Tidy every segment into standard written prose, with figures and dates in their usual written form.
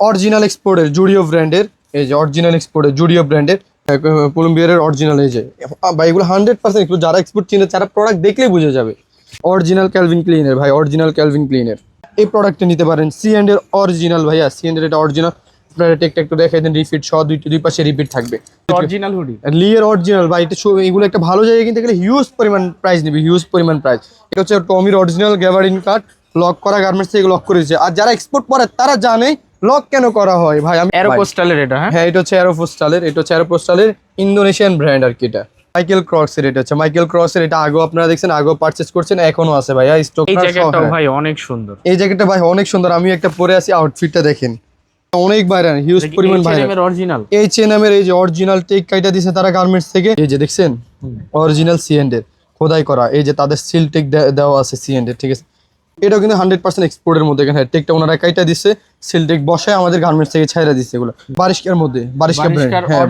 Original এক্সপোর্টের জুডিও ব্র্যান্ডের, এই যে অরিজিনাল এক্সপোর্টের জুডিও ব্র্যান্ডের কলম্বিয়ার অরিজিনাল। এই যে ভাই এগুলো 100% এক্সপোর্ট, যারা এক্সপোর্ট চিনে তারা প্রোডাক্ট দেখলেই বুঝে যাবে। অরিজিনাল ক্যালভিন ক্লিনের ভাই, অরিজিনাল ক্যালভিন ক্লিনের এই প্রোডাক্টটা নিতে পারেন। সি&এর অরিজিনাল ভাইয়া, সি&এর এটা অরিজিনাল। আপনারা টেকটা একটু দেখাই দেন, রিপিট সহ দুই পাশে রিপিট থাকবে। অরিজিনাল হুডি লিয়ের অরিজিনাল ভাই, এটা এগুলো একটা ভালো জায়গায় কিনতে গেলে হিউজ পরিমাণ প্রাইস নেবে, হিউজ পরিমাণ প্রাইস। এটা হচ্ছে টমির অরিজিনাল গ্যাবার্ডিন কাট, লক করা গার্মেন্টস থেকে লক করে দিচ্ছে। আর যারা এক্সপোর্ট করে তারা জানে লক কেন করা হয় ভাই। আমি অ্যারোপোস্টালের এটা, হ্যাঁ এটা হচ্ছে অ্যারোপোস্টালের, এটা হচ্ছে অ্যারোপোস্টালের ইন্দোনেশিয়ান ব্র্যান্ড আর কি। এটা মাইকেল ক্রসের, এটা হচ্ছে মাইকেল ক্রসের। এটা আগেও আপনারা দেখছেন, আগেও পারচেজ করছেন, এখনো আছে ভাইয়া স্টক। এই জ্যাকেটটাও ভাই অনেক সুন্দর, এই জ্যাকেটটা ভাই অনেক সুন্দর। আমি একটা পরে আছি, আউটফিটটা দেখেন অনেক ভাইরাল, হিউজ পরিমাণ ভাইরাল। অরিজিনাল H&M এর এই যে অরিজিনাল টেক কাইটা দিছে তারা গার্মেন্টস থেকে। এই যে দেখছেন অরিজিনাল সি&এর খোদাই করা, এই যে তাদের সিল টেক দেওয়া আছে সি&এর, ঠিক আছে। এটাও কিন্তু 100% এক্সপোর্টের মধ্যে। এখানে টেকটা ওনারা কাইটা দিচ্ছে, সিল টেক বসায় আমাদের গার্মেন্টস থেকে ছাইরা দিচ্ছে। এগুলো বারিশকার মধ্যে, বারিশকা ব্র্যান্ড, হ্যাঁ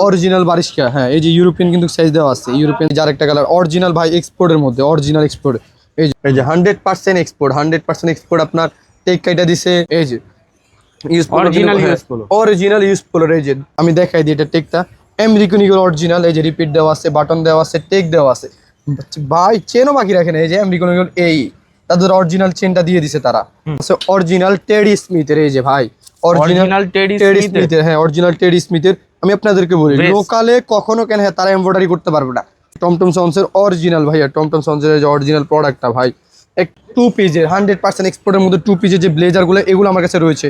অরিজিনাল বারিশকা। হ্যাঁ এই যে ইউরোপিয়ান কিন্তু সাইজ দেওয়া আছে, ইউরোপিয়ান। যার একটা কালার অরিজিনাল ভাই এক্সপোর্টের মধ্যে, অরিজিনাল এক্সপোর্ট। এই যে 100% এক্সপোর্ট, 100% এক্সপোর্ট আপনার টেক কাইটা দিছে। এই যে অরিজিনাল ইউজ পোলো। এই যে আমি দেখাই দিই এটা টেকটা আমেরিকান ইগল অরিজিনাল। এই যে রিপিট দেওয়া আছে, বাটন দেওয়া আছে, টেক দেওয়া আছে ভাই, চেনও বাকি রাখেন। এই যে আমেরিকান ইগল, এই তাদের অরিজিনাল চেনটা দিয়ে দিছে তারা। অরিজিনাল টেডি স্মিথের, এই যে ভাই অরিজিনাল টেডি স্মিথের, হ্যাঁ অরিজিনাল টেডি স্মিথের। আমি আপনাদেরকে বলি লোকালে কখনো কেন হ্যাঁ তারা এমব্রয়ডারি করতে পারবে না। টমটম সন্সের অরিজিনাল ভাইয়া, টমটম সন্সের যে অরিজিনাল প্রোডাক্টটা ভাই, এক 2 পিসের 100% এক্সপোর্টের মধ্যে 2 পিসের যে ব্লেজারগুলো, এগুলো আমার কাছে রয়েছে।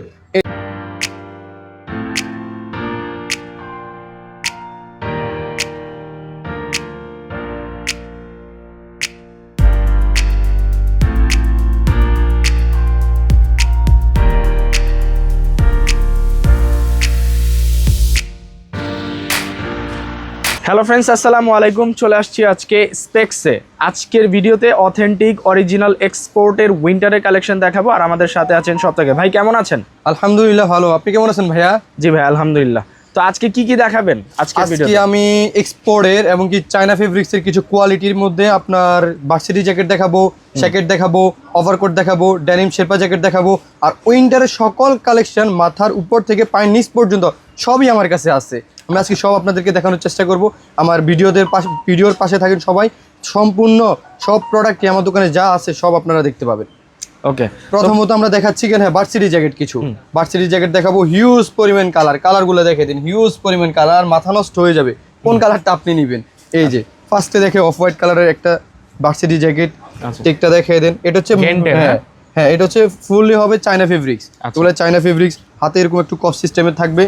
হ্যালো ফ্রেন্ডস, আসসালামু আলাইকুম। চলে আসছি আজকে স্পেক্সে। আজকের ভিডিওতে অথেন্টিক অরিজিনাল এক্সপোর্টের উইন্টারের কালেকশন দেখাবো। আর আমাদের সাথে আছেন সপ্তাহে ভাই, কেমন আছেন? আলহামদুলিল্লাহ ভালো, আপনি কেমন আছেন ভাইয়া? জি ভাই আলহামদুলিল্লাহ। তো আজকে কি কি দেখাবেন আজকের ভিডিওতে? আমি এক্সপোর্টের এবং কি চায়না ফেব্রিক্সের কিছু কোয়ালিটির মধ্যে আপনার ভার্সিটি জ্যাকেট দেখাবো, জ্যাকেট দেখাবো, ওভারকোট দেখাবো, ডেনিম শেরপা জ্যাকেট দেখাবো। আর উইন্টারের সকল কালেকশন মাথার উপর থেকে পায়ের নিচ পর্যন্ত সবই আমার কাছে আছে। আমি আজকে সব আপনাদেরকে দেখানোর চেষ্টা করব। আমার ভিডিওর পাশে থাকেন সবাই। সম্পূর্ণ সব প্রোডাক্টই আমার দোকানে যা আছে সব আপনারা দেখতে পাবেন। ওকে, প্রথমত আমরা দেখাচ্ছি কেন ভার্সিটি জ্যাকেট, কিছু ভার্সিটি জ্যাকেট দেখাবো। হিউজ পরিমাণ কালারগুলো দেখে দিন, হিউজ পরিমাণ কালার, মাথা নষ্ট হয়ে যাবে কোন কালারটা আপনি নেবেন। এই যে ফার্স্টে দেখে অফ হোয়াইট কালারের একটা ভার্সিটি জ্যাকেট, টেকটা দেখিয়ে দেন। এটা হচ্ছে হ্যাঁ এটা হচ্ছে ফুললি হবে চায়না ফেব্রিক্স। এগুলো চায়না ফেব্রিক্স, হাতে এরকম একটু কফ সিস্টেমের থাকবে।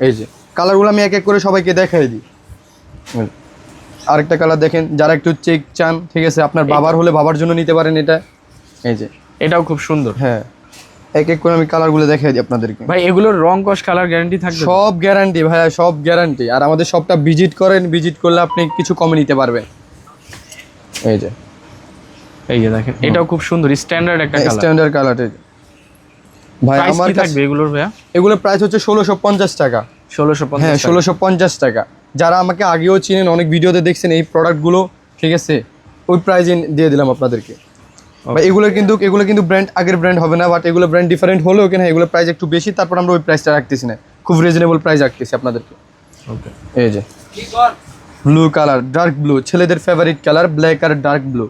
এই যে কালারগুলো আমি এক এক করে সবাইকে দেখাই দিই। আরেকটা কালার দেখেন, যারা একটু চেক চান, ঠিক আছে, আপনার বাবার হলে বাবার জন্য নিতে পারেন এটা। এই যে এটাও খুব সুন্দর। হ্যাঁ এক এক করে আমি কালারগুলো দেখাই দিই আপনাদেরকে। ভাই এগুলোর রং কস কালার গ্যারান্টি থাকবে? সব গ্যারান্টি ভাইয়া, সব গ্যারান্টি। আর আমাদের শপটা ভিজিট করেন, ভিজিট করলে আপনি কিছু কমে নিতে পারবেন। এই যে দেখেন এটাও খুব সুন্দর স্ট্যান্ডার্ড একটা কালার, স্ট্যান্ডার্ড কালার। ভাই আমার কাছে থাকবে এগুলোর ভাইয়া? এগুলোর প্রাইস হচ্ছে 1650 টাকা। 1650? হ্যাঁ 1650 টাকা। যারা আমাকে আগেও চিনেন, অনেক ভিডিওতে দেখছেন এই প্রোডাক্টগুলো, ঠিক আছে, ওই প্রাইজে দিয়ে দিলাম আপনাদেরকে। এগুলো কিন্তু ব্র্যান্ড আগের ব্র্যান্ড হবে না, বাট এগুলো ব্র্যান্ড ডিফারেন্ট হলেও কেন এগুলো প্রাইস একটু বেশি, তারপর আমরা ওই প্রাইসটা রাখতেছি না, খুব রিজনেবল প্রাইস রাখতেছি আপনাদেরকে। ওকে, এই যে ব্লু কালার, ডার্ক ব্লু, ছেলেদের ফেভারিট কালার, ব্ল্যাক আর ডার্ক ব্লু।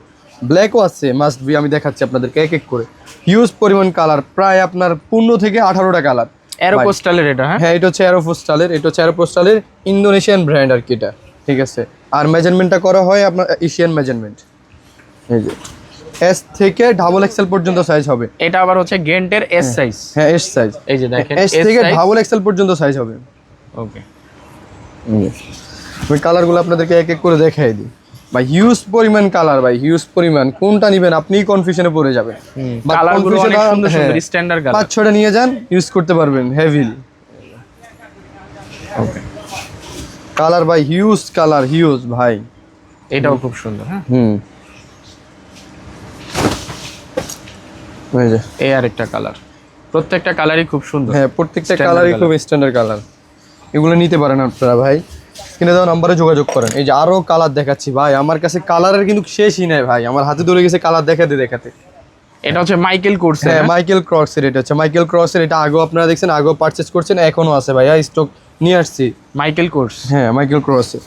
ব্ল্যাকও আছে, মাস্ট বি। আমি দেখাচ্ছি আপনাদেরকে এক এক করে। হিউজ পরিমাণ কালার, প্রায় আপনার 15 থেকে 18টা কালার। অ্যারোপোস্টালের এটা? হ্যাঁ এটা হচ্ছে অ্যারোপোস্টালের, এটা হচ্ছে অ্যারোপোস্টালের ইন্দোনেশিয়ান ব্র্যান্ড আর কি এটা, ঠিক আছে। আর মেজারমেন্টটা করা হয় আপনার এশিয়ান মেজারমেন্ট। এই যে এস থেকে ডাবল এক্সেল পর্যন্ত সাইজ হবে। এটা আবার হচ্ছে গেন্টের এস সাইজ। হ্যাঁ এস সাইজ। এই যে দেখেন এস থেকে ডাবল এক্সেল পর্যন্ত সাইজ হবে। ওকে, আমি কালারগুলো আপনাদেরকে এক এক করে দেখাই দিই। ভাই হিউজ পরিমাণ কালার, ভাই হিউজ পরিমাণ। কোনটা নেবেন আপনিই কনফিউশনে পড়ে যাবেন। কালারগুলো অনেক সুন্দর সুন্দর স্ট্যান্ডার্ড কালার। 5-6টা নিয়ে যান, ইউজ করতে পারবেন হেভিলি। ওকে, কালার ভাই হিউজ কালার, হিউজ ভাই। এটাও খুব সুন্দর। হ্যাঁ এই যে এই আরেকটা কালার। প্রত্যেকটা কালারই খুব সুন্দর। হ্যাঁ প্রত্যেকটা কালারই খুব স্ট্যান্ডার্ড কালার। এগুলো নিতে পারেন আপনারা ভাই, কিনে দেওয়া নাম্বারে যোগাযোগ করেন। এই যে আরো কালার দেখাচ্ছি ভাই, আমার কাছে কালারের কিন্তু শেষই নাই ভাই, আমার হাতে ধরে গেছে কালার দেখাতে দেখাতে। এটা হচ্ছে মাইকেল কোর্স। হ্যাঁ মাইকেল ক্রসের, এটা হচ্ছে মাইকেল ক্রসের। এটা আগেও আপনারা দেখছেন, আগেও পারচেজ করছেন, এখনো আছে ভাইয়া, স্টক নিয়ে আসছি। মাইকেল কোর্স, হ্যাঁ মাইকেল ক্রসের।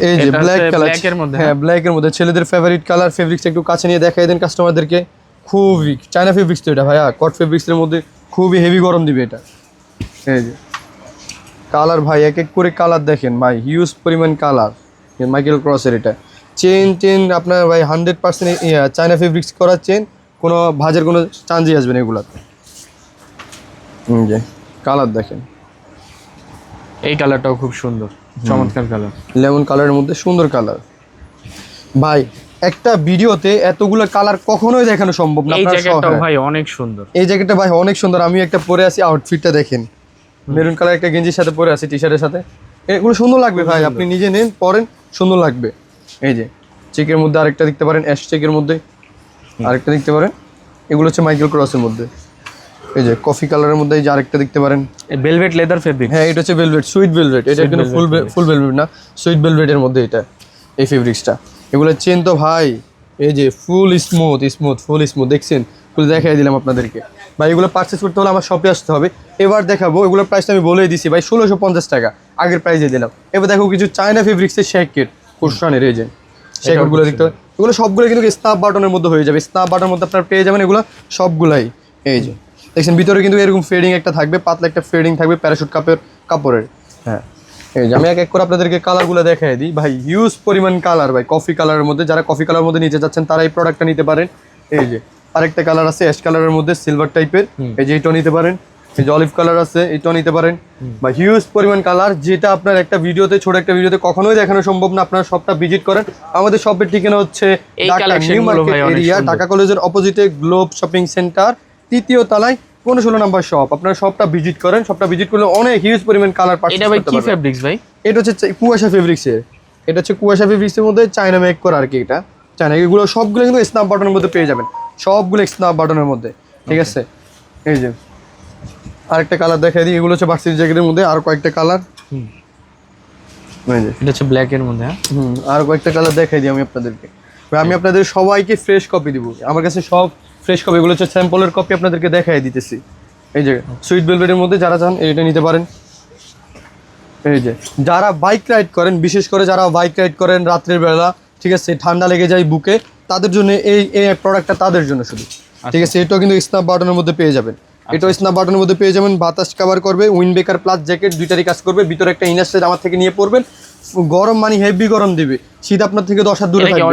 এই যে এটা ব্ল্যাক হচ্ছে কালার, black এর মধ্যে, হ্যাঁ ব্ল্যাক এর মধ্যে ছেলেদের ফেভারিট কালার। ফেব্রিক্স একটু কাছে নিয়ে দেখাই দেন কাস্টমারদেরকে। খুবই চায়না ফেব্রিক্স তো এটা ভাইয়া, কট ফেব্রিক্স এর মধ্যে খুবই হেভি গরম দিবে এটা। এই যে কালার ভাই, এক এক করে কালার দেখেন ভাই, হিউজ পরিমাণ কালার মাইকেল ক্রসের। এটা চেন আপনার ভাই 100% চায়না ফেব্রিক্স করা চেন, কোনো ভাজের কোনো চান্সই আসবে না এগুলাতে। যে কালার দেখেন, এই কালারটাও খুব সুন্দর, চমৎকার কালার, লেমন কালারের মধ্যে সুন্দর কালার। ভাই একটা ভিডিওতে এতগুলো কালার কখনোই দেখানো সম্ভব না। এই আপনারা জ্যাকেটটাও হ্যাঁ, ভাই অনেক সুন্দর। এই জ্যাকেটটা ভাই অনেক সুন্দর। আমি একটা পরে আছি, আউটফিটটা দেখেন, মেরুন কালার একটা গেঞ্জির সাথে পরে আছি, টি শার্টের সাথে। এগুলো সুন্দর লাগবে ভাই, আপনি নিজে নেন পরেন, সুন্দর লাগবে। এই যে চেকের মধ্যে আরেকটা দেখতে পারেন, অ্যাশ চেকের মধ্যে আরেকটা দেখতে পারেন। এগুলো হচ্ছে মাইকেল ক্রসের মধ্যে। এই যে কফি কালারের মধ্যে এই যে আরেকটা দেখতে পারেন, ভেলভেট লেদার ফেব্রিক। হ্যাঁ এটা হচ্ছে ভেলভেট, সুইট ভেলভেট। এটা কিন্তু ফুল ভেলভেট না, সুইট ভেলভেটের মধ্যে এটা এই ফেব্রিক্সটা। এগুলো চেন তো ভাই, এই যে ফুল স্মুথ দেখছেন, ফুল দেখাই দিলাম আপনাদেরকে ভাই। এগুলো পারচেস করতে হলে আমার শপে আসতে হবে। এবার দেখাবো এগুলোর প্রাইসটা আমি বলেই দিছি ভাই, 1650 টাকা আগের প্রাইসে দিলাম। এবার দেখো কিছু চায়না ফেব্রিক্সের শ্যাকেট, কোরসানের এই যে শ্যাকেটগুলো দেখতে হবে। এগুলো সবগুলো কিন্তু স্ন্যাপ বাটনের মধ্যে হয়ে যাবে, স্ন্যাপ বাটনের মধ্যে আপনারা পেয়ে যাবেন এগুলো সবগুলাই। এই যে দেখছেন ভিতরে কিন্তু এরকম ফেডিং একটা থাকবে, পাতলা একটা ফেডিং থাকবে প্যারাশুট কাপড়ের। হ্যাঁ এই যে আমি এক এক করে আপনাদেরকে কালারগুলো দেখাই দিই ভাই, হিউজ পরিমাণ কালার ভাই। কফি কালারের মধ্যে, যারা কফি কালারের মধ্যে নিতে যাচ্ছেন তারা এই প্রোডাক্টটা নিতে পারেন। এই যে আরেকটা কালার আছে অ্যাশ কালারের মধ্যে সিলভার টাইপের, এই যে এইটাও নিতে পারেন। এই যে অলিভ কালার আছে, এইটাও নিতে পারেন ভাই। হিউজ পরিমাণ কালার, যেটা আপনার একটা ভিডিওতে, ছোট একটা ভিডিওতে কখনোই দেখানো সম্ভব না। আপনারা সবটা ভিজিট করেন। আমাদের শপের ঠিকানা হচ্ছে Dhaka new market area, Dhaka কলেজের অপোজিটে গ্লোব শপিং সেন্টার, 3য় তলায় 15 নম্বর শপ। আপনারা সবটা ভিজিট করেন, সবটা ভিজিট করলে অনেক হিউজ পরিমাণ কালার পাচ্ছেন। এটা ভাই কি ফেব্রিক্স ভাই? এটা হচ্ছে কুয়াশা ফেব্রিক্সের, এটা হচ্ছে কুয়াশা ফেব্রিক্সের মধ্যে চায়না মেক করা আর কি। এটা চায়না, এগুলো সবগুলো কিন্তু স্ন্যাপ বাটনের মধ্যে পেয়ে যাবেন, সবগুলো স্ন্যাপ বাটনের মধ্যে, ঠিক আছে। এই যে আরেকটা কালার দেখাই দিই, এগুলো হচ্ছে ভার্সিটি জ্যাকেটের মধ্যে আর কয়েকটা কালার। এই যে এটা হচ্ছে ব্ল্যাক এর মধ্যে। আর কয়েকটা কালার দেখাই দিই আমি আপনাদেরকে। আমি আপনাদের সবাইকে ফ্রেশ কপি দিব, আমার কাছে সব ফ্রেশ কপি। এগুলো হচ্ছে স্যাম্পলের কপি, আপনাদেরকে দেখাই দিতেছি। এই যে সুইট ভেলভেটের মধ্যে যারা চান এটা নিতে পারেন। এই যে যারা বাইক রাইড করেন, বিশেষ করে যারা বাইক রাইড করেন রাত্রের বেলা, ঠিক আছে, ঠান্ডা লেগে যায় বুকে, তাদের জন্য এই প্রোডাক্টটা তাদের জন্য শুধু, ঠিক আছে। এটাও কিন্তু স্ন্যাপ বাটনের মধ্যে পেয়ে যাবেন, এটাও স্ন্যাপ বাটনের মধ্যে পেয়ে যাবেন। বাতাস কভার করবে, উইন্ড ব্রেকার প্লাস জ্যাকেট দুইটারই কাজ করবে। ভিতরে একটা ইনার সেট আমার থেকে নিয়ে পড়বেন, গরম মানে হেভি গরম দিবে, শীত আপনার থেকে 10 হাত দূরে থাকবে।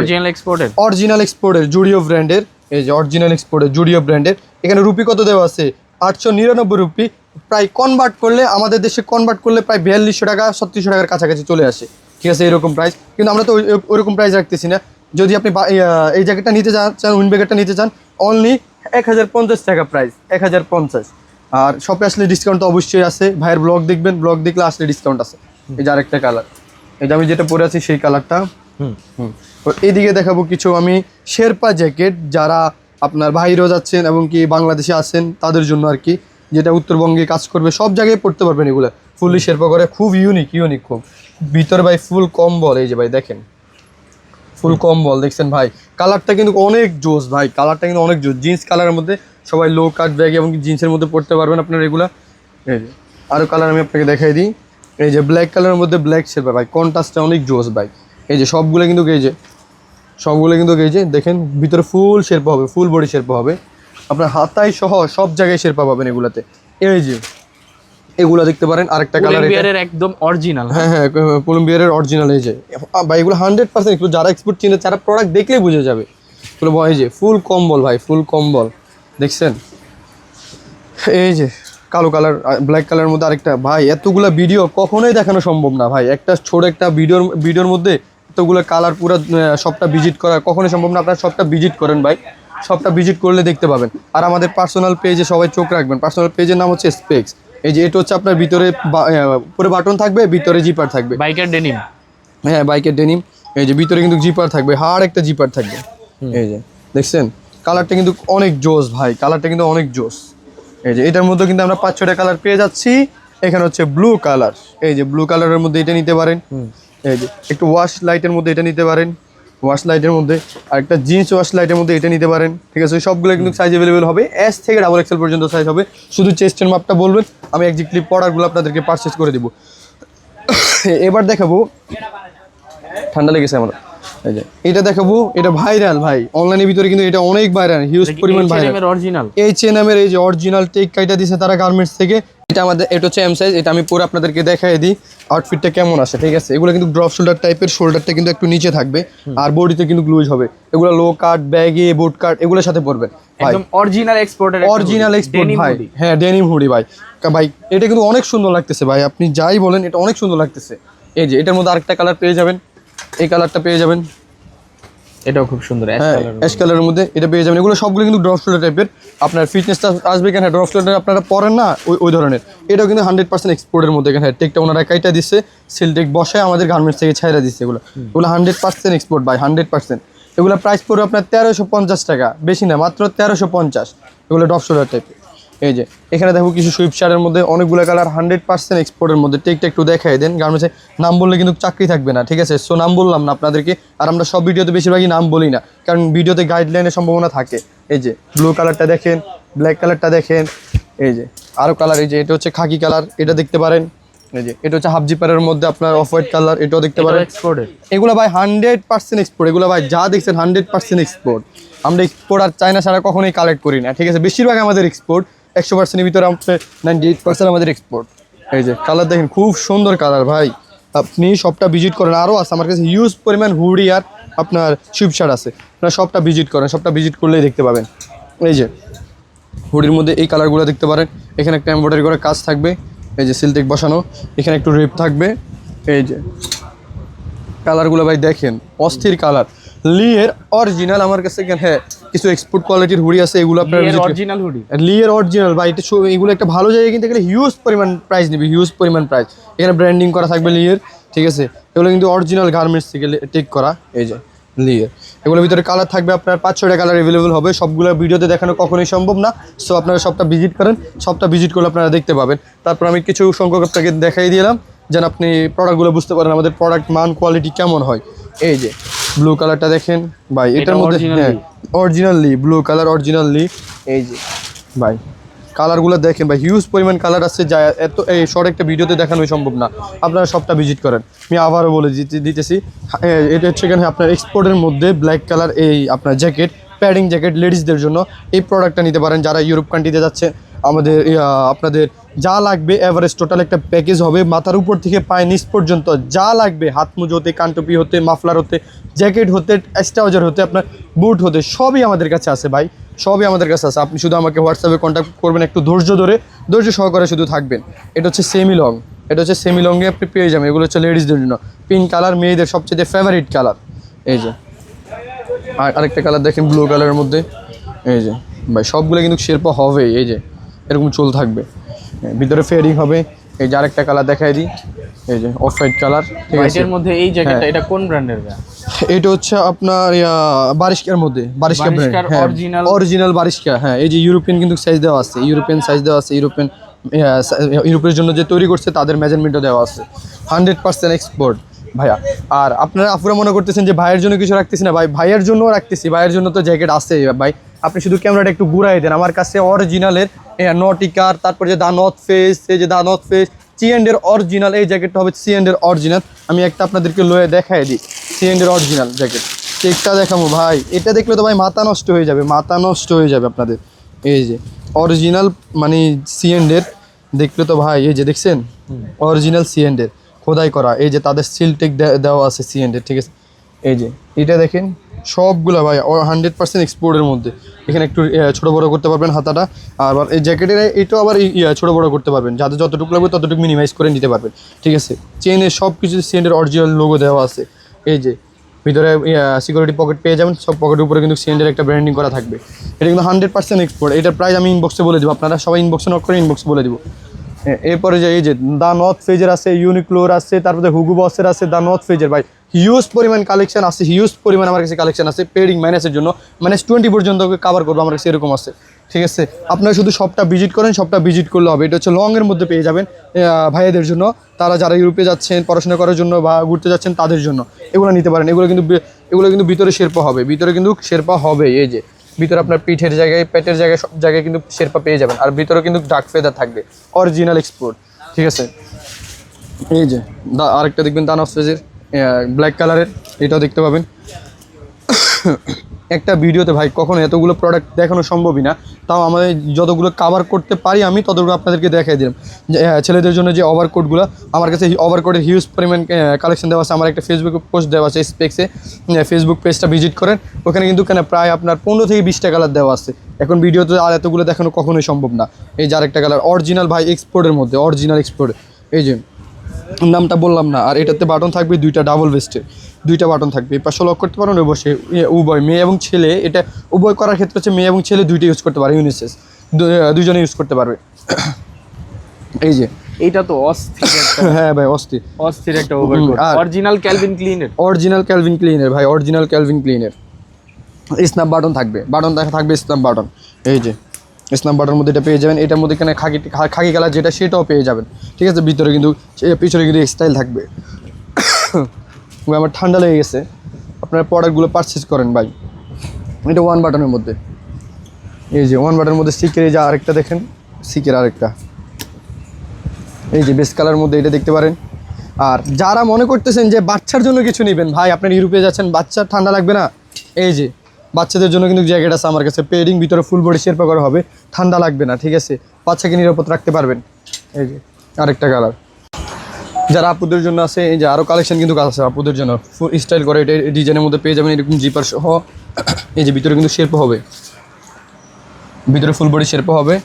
অরিজিনাল এক্সপোর্টের জুডিও ব্র্যান্ডের, এই যে অরিজিনাল এক্সপোর্টের জুডিও ব্র্যান্ডের। এখানে রুপি কত দেওয়া আছে? 899 রুপি। প্রায় কনভার্ট করলে, আমাদের দেশে কনভার্ট করলে প্রায় 4200 টাকা 3600 টাকার কাছাকাছি চলে আসে, ঠিক আছে, এরকম প্রাইস। কিন্তু আমরা তো ওইরকম প্রাইস রাখতেছি না। যদি আপনি এই জ্যাকেটটা নিতে চান, উইন্ড ব্রেকারটা নিতে চান, অনলি 1050 টাকা প্রাইস, 1050। আর শপে আসলে ডিসকাউন্ট তো অবশ্যই আছে। ভাইয়ের ব্লগ দেখবেন, ব্লগ দেখলে আসলে ডিসকাউন্ট আছে। এই যে আরেকটা কালার, এই যে আমি যেটা পরে আছি সেই কালারটা। এইদিকে দেখাবো কিছু আমি শেরপা জ্যাকেট, যারা আপনার বাইরেও যাচ্ছেন এবং কি বাংলাদেশে আছেন তাদের জন্য আর কি, যেটা উত্তরবঙ্গে কাজ করবে, সব জায়গায় পড়তে পারবেন এগুলো। ফুললি শেরপা করে, খুব ইউনিক খুব। ভিতরে ভাই ফুল কম্বল, এই যে ভাই দেখেন ফুল কম্বল দেখছেন ভাই। কালারটা কিন্তু অনেক জোস ভাই, কালারটা কিন্তু অনেক জোস। জিন্স কালারের মধ্যে সবাই লো কাট ব্যাগ এবং জিন্সের মধ্যে পড়তে পারবেন আপনার এগুলা। এই যে আরও কালার আমি আপনাকে দেখাই দিই। এই যে ব্ল্যাক কালারের মধ্যে ব্ল্যাক শেরপা ভাই, কন্ট্রাস্টটা অনেক জোস ভাই। এই যে সবগুলো কিন্তু এই যে দেখেন ভিতরে ফুল শেরপা হবে, ফুল বডি শেরপা হবে, আপনার হাতায় সহ সব জায়গায় শেরপা পাবেন এগুলাতে। এই যে এগুলো দেখতে পারেন, আরেকটা কালার একদম অরিজিনাল। হ্যাঁ, কলম্বিয়ারের অরিজিনাল। এই যে ভাই এগুলো 100% এক্সপোর্ট, যারা এক্সপোর্ট চিনে তারা প্রোডাক্ট দেখলেই বুঝে যাবে। এই যে ফুল কম্বল ভাই, ফুল কম্বল দেখছেন। এই যে কালো কালার, ব্ল্যাক কালারের মধ্যে আরেকটা। ভাই এতগুলা ভিডিও কখনোই দেখানো সম্ভব না ভাই, একটা ছোট একটা ভিডিওর মধ্যে এতগুলো কালার পুরো সবটা ভিজিট করা কখনোই সম্ভব না। আপনারা সবটা ভিজিট করেন ভাই, সবটা ভিজিট করলে দেখতে পাবেন। আর আমাদের পার্সোনাল পেজে সবাই চোখ রাখবেন, পার্সোনাল পেজের নাম হচ্ছে স্পেক্স। এই যে এটা হচ্ছে আপনার ভিতরে পুরো বাটন থাকবে, ভিতরে জিপার থাকবে, বাইকের ডেনিম। হ্যাঁ বাইকের ডেনিম। এই যে ভিতরে কিন্তু জিপার থাকবে, হার্ড একটা জিপার থাকবে। এই যে দেখছেন কালারটা কিন্তু অনেক জোস ভাই, কালারটা কিন্তু অনেক জোস। এই যে এটার মধ্যে কিন্তু আমরা 5-6টা কালার পেয়ে যাচ্ছি। এখানে হচ্ছে ব্লু কালার, এই যে ব্লু কালারের মধ্যে এটা নিতে পারেন। এই যে একটু ওয়াশ লাইটের মধ্যে এটা নিতে পারেন। ওয়াশ লাইটের মধ্যে, আর একটা জিন্স ওয়াশ লাইটের মধ্যে এটা নিতে পারেন, ঠিক আছে। সবগুলো কিন্তু সাইজ অ্যাভেলেবেল হবে, এস থেকে ডাবল এক্সেল পর্যন্ত সাইজ হবে। শুধু চেস্টের মাপটা বলবেন, আমি এক্স্যাক্টলি প্রোডাক্টগুলো আপনাদেরকে পারচেস করে দিব। এবার দেখাবো, ঠান্ডা লেগেছে আমার, এই যে এটা দেখাবো, এটা ভাইরাল ভাই, অনলাইনের ভিতরে কিন্তু এটা অনেক ভাইরাল, হিউজ পরিমাণ ভাইরাল। অরিজিনাল H&M এর এই যে অরিজিনাল টেক কাইটা দিছে তারা গার্মেন্টস থেকে, এটা আমাদের, এটা হচ্ছে এম সাইজ। এটা আমি পুরো আপনাদেরকে দেখাই দিই আউটফিটটা কেমন আসে, ঠিক আছে। এগুলো কিন্তু ড্রপ শোল্ডার টাইপের, শোল্ডারটা কিন্তু একটু নিচে থাকবে, আর বডিতে কিন্তু গ্লুজ হবে। এগুলো লো কাট, ব্যাগে, বুট কাট এগুলোর সাথে পরবেন ভাই, একদম অরিজিনাল এক্সপোর্টের অরিজিনাল এক্সপোর্ট ভাই। হ্যাঁ, ডেনিম হুডি ভাই, ভাই এটা কিন্তু অনেক সুন্দর লাগতেছে ভাই, আপনি যাই বলেন এটা অনেক সুন্দর লাগতেছে। এই যে এটার মধ্যে আরেকটা কালার পেয়ে যাবেন, এই কালারটা পেয়ে যাবেন, এটাও খুব সুন্দর অ্যাশ কালারের মধ্যে এটা পেয়ে যাবেন। এগুলো সবগুলো কিন্তু ড্রপ শোল্ডার টাইপের, আপনার ফিটনেসটা আসবে কেন, ড্রপ শোল্ডার আপনারা পরেন না ওই ধরনের। এটাও কিন্তু 100% এক্সপোর্টের মধ্যে, এখানে টেকটা ওনারা কাইটা দিচ্ছে, সিলটেক বসায় আমাদের গার্মেন্টস থেকে ছাইরা দিচ্ছে। এগুলো 100% এক্সপোর্ট ভাই, 100%। এগুলো প্রাইস পড়বে আপনার 1350 টাকা, বেশি না, মাত্র 1350। এগুলো ড্রপ শোল্ডার টাইপের। এই যে এখানে দেখো কিছু সুইপ শার্টের মধ্যে অনেকগুলো কালার, 100% এক্সপোর্টের মধ্যে। টেকটা একটু দেখাই দেন, গার্মেন্টসে নাম বললে কিন্তু চাকরি থাকবে না, ঠিক আছে। সো নাম বললাম না আপনাদেরকে, আর আমরা সব ভিডিওতে বেশিরভাগই নাম বলি না, কারণ ভিডিওতে গাইডলাইনের সম্ভাবনা থাকে। এই যে ব্লু কালারটা দেখেন, ব্ল্যাক কালারটা দেখেন, এই যে আরও কালার, এই যে এটা হচ্ছে খাকি কালার, এটা দেখতে পারেন। এই যে এটা হচ্ছে হাফ জিপারের মধ্যে আপনার অফ হোয়াইট কালার, এটাও দেখতে পারেন। এক্সপোর্টের এগুলো ভাই 100% এক্সপোর্ট, এগুলো ভাই যা দেখছেন 100% এক্সপোর্ট। আমরা এক্সপোর্ট আর চায়না ছাড়া কখনোই কালেক্ট করি না, ঠিক আছে। বেশিরভাগ আমাদের এক্সপোর্ট, 100%-এর ভিতরে আমাদের 98% আমাদের এক্সপোর্ট। এই যে কালার দেখেন, খুব সুন্দর কালার ভাই, আপনি সবটা ভিজিট করেন। আরও আছে আমার কাছে হিউজ পরিমাণ হুডি আর আপনার সুইপ শার্ট আছে, আপনারা সবটা ভিজিট করেন, সবটা ভিজিট করলেই দেখতে পাবেন। এই যে হুডির মধ্যে এই কালারগুলো দেখতে পারেন, এখানে একটা এমব্রয়ডারি করে কাজ থাকবে, এই যে সিলটেক বসানো, এখানে একটু রেপ থাকবে। এই যে কালারগুলো ভাই দেখেন, অস্থির কালার, লিয়ের অরিজিনাল আমার কাছে। হ্যাঁ, কিছু এক্সপোর্ট কোয়ালিটির হুডি আছে, এগুলো আপনার অরিজিনাল হুডি, লিয়ের অরিজিনাল ভাই। এটা এগুলো একটা ভালো জায়গায় কিনতে গেলে হিউজ পরিমাণ প্রাইস নেবে, হিউজ পরিমাণ প্রাইস। এখানে ব্র্যান্ডিং করা থাকবে লিয়ের, ঠিক আছে। এগুলো কিন্তু অরিজিনাল গার্মেন্টস থেকে টেক করা। এই যে লিয়ের, এগুলোর ভিতরে কালার থাকবে আপনার 5-6টা কালার অ্যাভেলেবল হবে। সবগুলো ভিডিওতে দেখানো কখনোই সম্ভব না, সো আপনারা সবটা ভিজিট করেন, সবটা ভিজিট করলে আপনারা দেখতে পাবেন। তারপর আমি কিছু সংখ্যক আপনাকে দেখাই দিলাম, যেন আপনি প্রোডাক্টগুলো বুঝতে পারেন আমাদের প্রোডাক্ট মান কোয়ালিটি কেমন হয়। এই যে ব্লু কালারটা দেখেন ভাই, এটার মধ্যে হ্যাঁ অরিজিনালি ব্লু কালার, অরিজিনালি। এই যে ভাই কালারগুলো দেখেন ভাই, হিউজ পরিমাণ কালার আছে, যা এত এই শর্ট একটা ভিডিওতে দেখানোই সম্ভব না। আপনারা সবটা ভিজিট করেন, আমি আবারও বলে দিতেছি। এটা হচ্ছে এখানে আপনার এক্সপোর্টের মধ্যে ব্ল্যাক কালার, এই আপনার জ্যাকেট, প্যাডিং জ্যাকেট লেডিসদের জন্য এই প্রোডাক্টটা নিতে পারেন। যারা ইউরোপ কান্ট্রিতে যাচ্ছে, আমাদের আপনাদের যা লাগবে এভারেজ টোটাল একটা প্যাকেজ হবে, মাথার উপর থেকে পায়ে নিচ পর্যন্ত যা লাগবে, হাত মোজা হতে, কানটুপি হতে, মাফলার হতে, জ্যাকেট হতে, স্ট্রাউজার হতে, আপনার বুট হতে, সবই আমাদের কাছে আছে ভাই, সবই আমাদের কাছে আছে। আপনি শুধু আমাকে হোয়াটসঅ্যাপে কন্ট্যাক্ট করবেন, একটু ধৈর্য সহকারে শুধু থাকবেন। এটা হচ্ছে সেমি লং, এটা হচ্ছে সেমি লংয়ে আপনি পেয়ে যাবেন। এগুলো হচ্ছে লেডিসদের জন্য পিঙ্ক কালার, মেয়েদের সবচেয়ে ফেভারিট কালার। এই যে আর আরেকটা কালার দেখেন ব্লু কালারের মধ্যে। এই যে ভাই সবগুলো কিন্তু শেরপা হবে, এই যে এরকম চুল থাকবে, ভিতরে ফেডিং হবে। এই যে আরেকটা কালার দেখাই দিই, এই যে অফ হোয়াইট কালার, ঠিক আছে। এর মধ্যে এই জ্যাকেটটা, এটা কোন ব্র্যান্ডের? এটা হচ্ছে আপনার বারিশকার মধ্যে, বারিশকা ব্র্যান্ড, অরিজিনাল অরিজিনাল বারিশকা। হ্যাঁ, এই যে ইউরোপিয়ান কিন্তু সাইজ দেওয়া আছে, ইউরোপিয়ান সাইজ দেওয়া আছে, ইউরোপের জন্য যে তৈরি করছে তাদের মেজারমেন্টও দেওয়া আছে। 100% এক্সপোর্ট ভাইয়া। আর আপনারা আপুরা মনে করতেছেন যে ভাইয়ের জন্য কিছু রাখতেছি না, ভাই ভাইয়ের জন্যও রাখতেছি, ভাইয়ের জন্য তো জ্যাকেট আছে ভাই। আপনি শুধু ক্যামেরাটা একটু ঘুরাই দেন, আমার কাছে অরিজিনালের নটিকার, তারপর যে দা নর্থ ফেস, এই যে দা নর্থ ফেস সিএন্ডের অরিজিনাল, এই জ্যাকেটটা হবে সিএন্ডের অরিজিনাল। আমি একটা আপনাদেরকে লয়ে দেখাই দিই, সিএন্ডের অরিজিনাল জ্যাকেট, চেকটা দেখাবো ভাই। এটা দেখলে তো ভাই মাথা নষ্ট হয়ে যাবে, মাথা নষ্ট হয়ে যাবে আপনাদের। এই যে অরিজিনাল মানে সিএন্ডের, দেখলে তো ভাই, এই যে দেখছেন অরিজিনাল সিএন্ডের খোদাই করা, এই যে তাদের সিলটেক দেওয়া আছে সিএন্ডের, ঠিক আছে। এই যে এটা দেখেন সবগুলো ভাই 100% এক্সপোর্টের মধ্যে। এখানে একটু ছোটো বড়ো করতে পারবেন হাতাটা, আর এই জ্যাকেটের এটাও আবার ছোটো বড়ো করতে পারবেন, যাদের যতটুকু লাগবে ততটুকু মিনিমাইজ করে নিতে পারবেন, ঠিক আছে। চেনের সব কিছু সিএন্ডের অরিজিনাল লোগো দেওয়া আছে। এই যে ভিতরে সিকিউরিটি পকেট পেয়ে যাবেন, সব পকেটের উপরে কিন্তু সিএন্ডের একটা ব্র্যান্ডিং করা থাকবে। এটা কিন্তু 100% এক্সপোর্ট। এটার প্রাইস আমি ইনবক্সে বলে দেবো, আপনারা সবাই ইনবক্সে নক করে ইনবক্সে বলে দেবো। এরপরে যে এই যে দা নর্থ ফেজের আছে, ইউনিক্লোর আছে, তারপরে হুগো বসের আছে, দা নর্থ ফেজের ভাই হিউজ পরিমাণ কালেকশন আছে, হিউজ পরিমাণ আমার কাছে কালেকশন আছে পেডিং মাইনাসের জন্য, -20 পর্যন্ত কাভার করবো আমার কাছে এরকম আছে। ঠিক আছে, আপনারা শুধু শপটা ভিজিট করেন, শপটা ভিজিট করলে হবে। এটা হচ্ছে লংয়ের মধ্যে পেয়ে যাবেন ভাইয়াদের জন্য, তারা যারা ইউরোপে যাচ্ছেন পড়াশোনা করার জন্য বা ঘুরতে যাচ্ছেন তাদের জন্য এগুলো নিতে পারেন। এগুলো কিন্তু ভিতরে শেরপা হবে, ভিতরে কিন্তু শেরপা হবে। এই যে ভিতরে আপনার পিঠের জায়গায়, পেটের জায়গায়, সব জায়গায় কিন্তু শেরপা পেয়ে যাবেন। আর ভিতরে কিন্তু ডার্ক ফেদার থাকবে, অরিজিনাল এক্সপোর্ট। ঠিক আছে, এই যে আরেকটা দেখবেন দানব ফেজের ব্ল্যাক কালারের, এটাও দেখতে পাবেন। একটা ভিডিওতে ভাই কখনো এতগুলো প্রোডাক্ট দেখানো সম্ভবই না, তাও আমাদের যতগুলো কভার করতে পারি আমি ততগুলো আপনাদেরকে দেখাই দিলাম। ছেলেদের জন্য যে ওভারকোটগুলো, আমার কাছে ওভারকোটের হিউজ পরিমাণ কালেকশন দেওয়া আছে। আমার একটা ফেসবুকে পোস্ট দেওয়া আছে স্পেক্সে, ফেসবুক পেজটা ভিজিট করেন, ওখানে কিন্তু প্রায় আপনার 15 থেকে 20টা কালার দেওয়া আছে। এখন ভিডিওতে আর এতগুলো দেখানো কখনোই সম্ভব না। এই যে আরেকটা কালার অরিজিনাল ভাই, এক্সপোর্টের মধ্যে, অরিজিনাল এক্সপোর্ট। এই যে নামটা বললাম না। আর এটাতে বাটন থাকবে 2টা, ডাবল ভেস্টের 2টা বাটন থাকবে। এই পাশে লক করতে পারেন, ওই বসে উভয় মেয়ে এবং ছেলে, এটা উভয় করার ক্ষেত্রে হচ্ছে মেয়ে এবং ছেলে দুইটা ইউজ করতে পারে, ইউনিসেক্স দুজনে ইউজ করতে পারবে। এই যে এইটা তো অস্থির একটা হ্যাঁ ভাই, অস্থির একটা ওভারকোট, অরিজিনাল ক্যালভিন ক্লিনের, অরিজিনাল ক্যালভিন ক্লিনের ভাই, অরিজিনাল ক্যালভিন ক্লিনের। স্ন্যাপ বাটন থাকবে, বাটন দেখা থাকবে স্ন্যাপ বাটন। এই যে স্ন্যাপ বাটনের মধ্যে এটা পেয়ে যাবেন। এটার মধ্যে এখানে খাকি কালার যেটা সেটাও পেয়ে যাবেন। ঠিক আছে, ভিতরে কিন্তু পিছনে কিন্তু স্টাইল থাকবে। আমার ঠান্ডা লেগে গেছে, আপনারা প্রোডাক্টগুলো পারচেস করেন ভাই। এটা 1 বাটনের মধ্যে, এই যে 1 বাটনের মধ্যে সিকের, এই যে আরেকটা দেখেন সিকের আরেকটা, এই যে বেস কালার মধ্যে এটা দেখতে পারেন। আর যারা মনে করতেছেন যে বাচ্চার জন্য কিছু নেবেন ভাই, আপনার ইউরোপে যাচ্ছেন, বাচ্চার ঠান্ডা লাগবে না, এই যে বাচ্চাদের জন্য কিন্তু জ্যাকেট আছে আমার কাছে, পেডিং, ভিতরে ফুল বডি শেরপা করা হবে, ঠান্ডা লাগবে না। ঠিক আছে, বাচ্চাকে নিরাপদ রাখতে পারবেন। এই যে আরেকটা কালার যারা আপুদের জন্য আছে, এই যে আরও কালেকশন কিন্তু আছে আপুদের জন্য, ফুল স্টাইল করে এটা ডিজাইনের মধ্যে পেয়ে যাবেন, এরকম জিপার সহ। এই যে ভিতরে কিন্তু শেরপা হবে, ভিতরে ফুল বডি শেরপা হবে।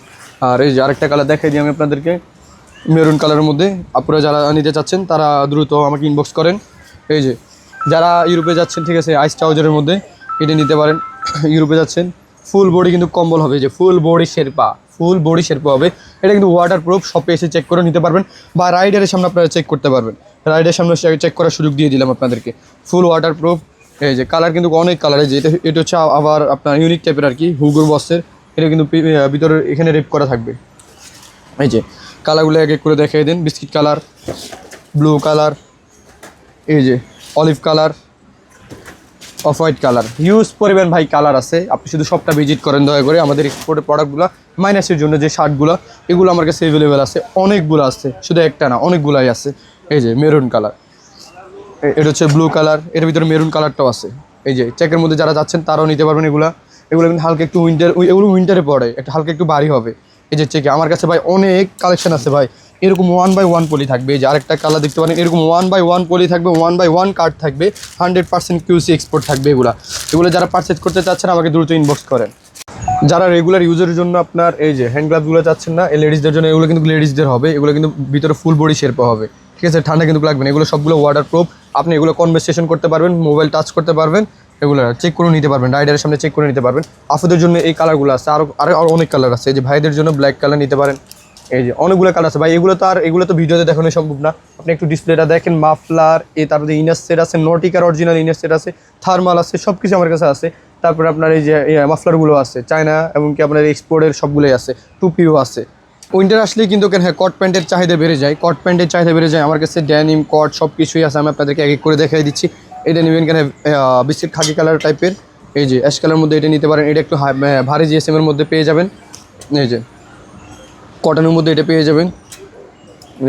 আর এই যে আরেকটা কালার দেখাই দিই আমি আপনাদেরকে, মেরুন কালারের মধ্যে। আপুরা যারা নিতে চাচ্ছেন তারা দ্রুত আমাকে ইনবক্স করেন। এই যে যারা ইউরোপে যাচ্ছেন, ঠিক আছে, আইস ট্রাউজারের মধ্যে এটা নিতে পারেন। ইউরোপে যাচ্ছেন, ফুল বডি কিন্তু কম্বল হবে, যে full body Sherpa, full body Sherpa হবে। এটা কিন্তু ওয়াটার প্রুফ, শপে এসে চেক করে নিতে পারবেন, বা রাইডারের সামনে আপনারা চেক করতে পারবেন। রাইডারের সামনে চেক করার সুযোগ দিয়ে দিলাম আপনাদেরকে, ফুল ওয়াটার প্রুফ। এই যে কালার কিন্তু অনেক কালার, এই যে এটা হচ্ছে আবার আপনার ইউনিক টাইপের আর কি, হুগোর বসের। এটা কিন্তু ভিতরে এখানে রেপ করা থাকবে। এই যে কালারগুলো এক এক করে দেখিয়ে দিন, বিস্কিট কালার, ব্লু কালার, এই যে olive colour, off white colour, huge পরিমাণ ভাই কালার আছে। আপনি শুধু শপটা ভিজিট করেন দয়া করে। আমাদের এক্সপোর্টের প্রোডাক্টগুলো মাইনাসের জন্য যে শার্টগুলো, এগুলো আমার কাছে অ্যাভেলেবেল আছে, অনেকগুলো আছে, শুধু একটা না, অনেকগুলাই আছে। এই যে মেরুন কালার, এটা হচ্ছে ব্লু কালার, এর ভিতরে মেরুন কালারটাও আছে। এই যে চেকের মধ্যে যারা যাচ্ছেন তারাও নিতে পারবেন এগুলো কিন্তু হালকা একটু এগুলো উইন্টারে পড়ে, একটা হালকা একটু ভারী হবে। এই যে চেকে আমার কাছে ভাই অনেক কালেকশন আছে ভাই, এরকম 1/1 পলি থাকবে। এই যে আরেকটা কালার দেখতে পারেন, এরকম 1/1 পলি থাকবে, 1/1 কার্ড থাকবে, 100% QC এক্সপোর্ট থাকবে। এগুলো যারা পারচেজ করতে চাচ্ছেন আমাকে দ্রুত ইনবক্স করেন। যারা রেগুলার ইউজের জন্য আপনার এই যে হ্যান্ড গ্লাভসগুলো চাচ্ছেন না, এই লেডিসদের জন্য, এগুলো কিন্তু লেডিসদের হবে। এগুলো কিন্তু ভিতরে ফুল বডি শেরপা হবে। ঠিক আছে, ঠান্ডা কিন্তু লাগবে না। এগুলো সবগুলো ওয়াটার প্রুফ, আপনি এগুলো কনভারসেশন করতে পারবেন, মোবাইল টাচ করতে পারবেন, এগুলো চেক করে নিতে পারবেন, রাইডারের সামনে চেক করে নিতে পারবেন। আপুদের জন্য এই কালারগুলো আছে, আরও অনেক কালার আছে। এই যে ভাইদের জন্য ব্ল্যাক কালার নিতে পারেন। এই যে অনেকগুলো কালার আছে ভাই, এগুলো তো ভিডিওতে দেখানো সম্ভব না। আপনি একটু ডিসপ্লেটা দেখেন, মাফলার, তারপরে ইনার সেট আছে, নটিকার অরিজিনাল ইনার সেট আছে, থার্মাল আছে, সব কিছু আমার কাছে আছে। তারপরে আপনার এই যে মাফলারগুলো আছে চায়না, এবং কি আপনার এক্সপোর্টের সবগুলোই আছে, টুপিও আছে। উইন্টার আসলেই কিন্তু হ্যাঁ কট প্যান্টের চাহিদা বেড়ে যায়, আমার কাছে ড্যানিম, কট সব কিছুই আছে। আমি আপনাদেরকে এক এক করে দেখাই দিচ্ছি। এটা নেবেন কেন, বিস্কিট খাকি কালার টাইপের, এই যে অ্যাশ কালারের মধ্যে এটা নিতে পারেন। এটা একটু ভারী জিএসএমের মধ্যে পেয়ে যাবেন। এই যে কটনের মধ্যে এটা পেয়ে যাবেন।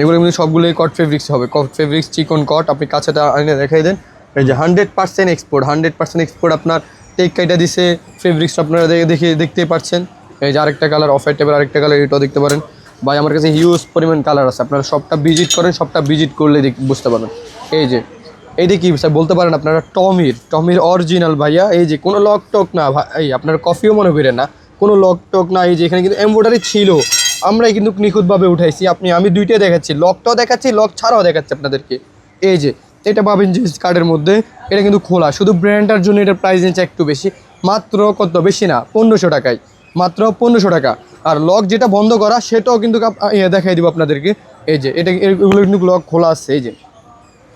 এগুলো কিন্তু সবগুলোই কট ফেব্রিক্স হবে, কট ফেব্রিক্স, চিকন কট। আপনি কাছেটা আইনে দেখাই দেন। এই যে 100% এক্সপোর্ট, 100% এক্সপোর্ট। আপনার টেক কাইটা দিছে, ফেব্রিক্স আপনারা দেখতেই পাচ্ছেন। এই যে আরেকটা কালার, অফ হোয়াইট টাইপের আরেকটা কালার, এটাও দেখতে পারেন। ভাই আমার কাছে হিউজ পরিমাণ কালার আছে, আপনারা সবটা ভিজিট করেন, সবটা ভিজিট করলে বুঝতে পারবেন। এই যে এইটা কি বলতে পারেন আপনারা, টমির অরিজিনাল ভাইয়া। এই যে কোনো লক টক না ভাই, আপনার কফিও মনে করেন না, কোনো লক টক না। এই যে এখানে কিন্তু এমব্রয়ডারি ছিল, আমরাই কিন্তু নিখুঁতভাবে উঠাইছি। আমি দুইটাই দেখাচ্ছি, লকটাও দেখাচ্ছি, লক ছাড়াও দেখাচ্ছি আপনাদেরকে। এই যে এটা পাবেন যে কার্ডের মধ্যে, এটা কিন্তু খোলা, শুধু ব্র্যান্ডটার জন্য এটার প্রাইস নিচ্ছে একটু বেশি, মাত্র কত বেশি না, 1500 টাকায়, মাত্র 1500 টাকা। আর লক যেটা বন্ধ করা সেটাও কিন্তু দেখাই দিব আপনাদেরকে। এই যে এগুলো কিন্তু লক খোলা আছে, এই যে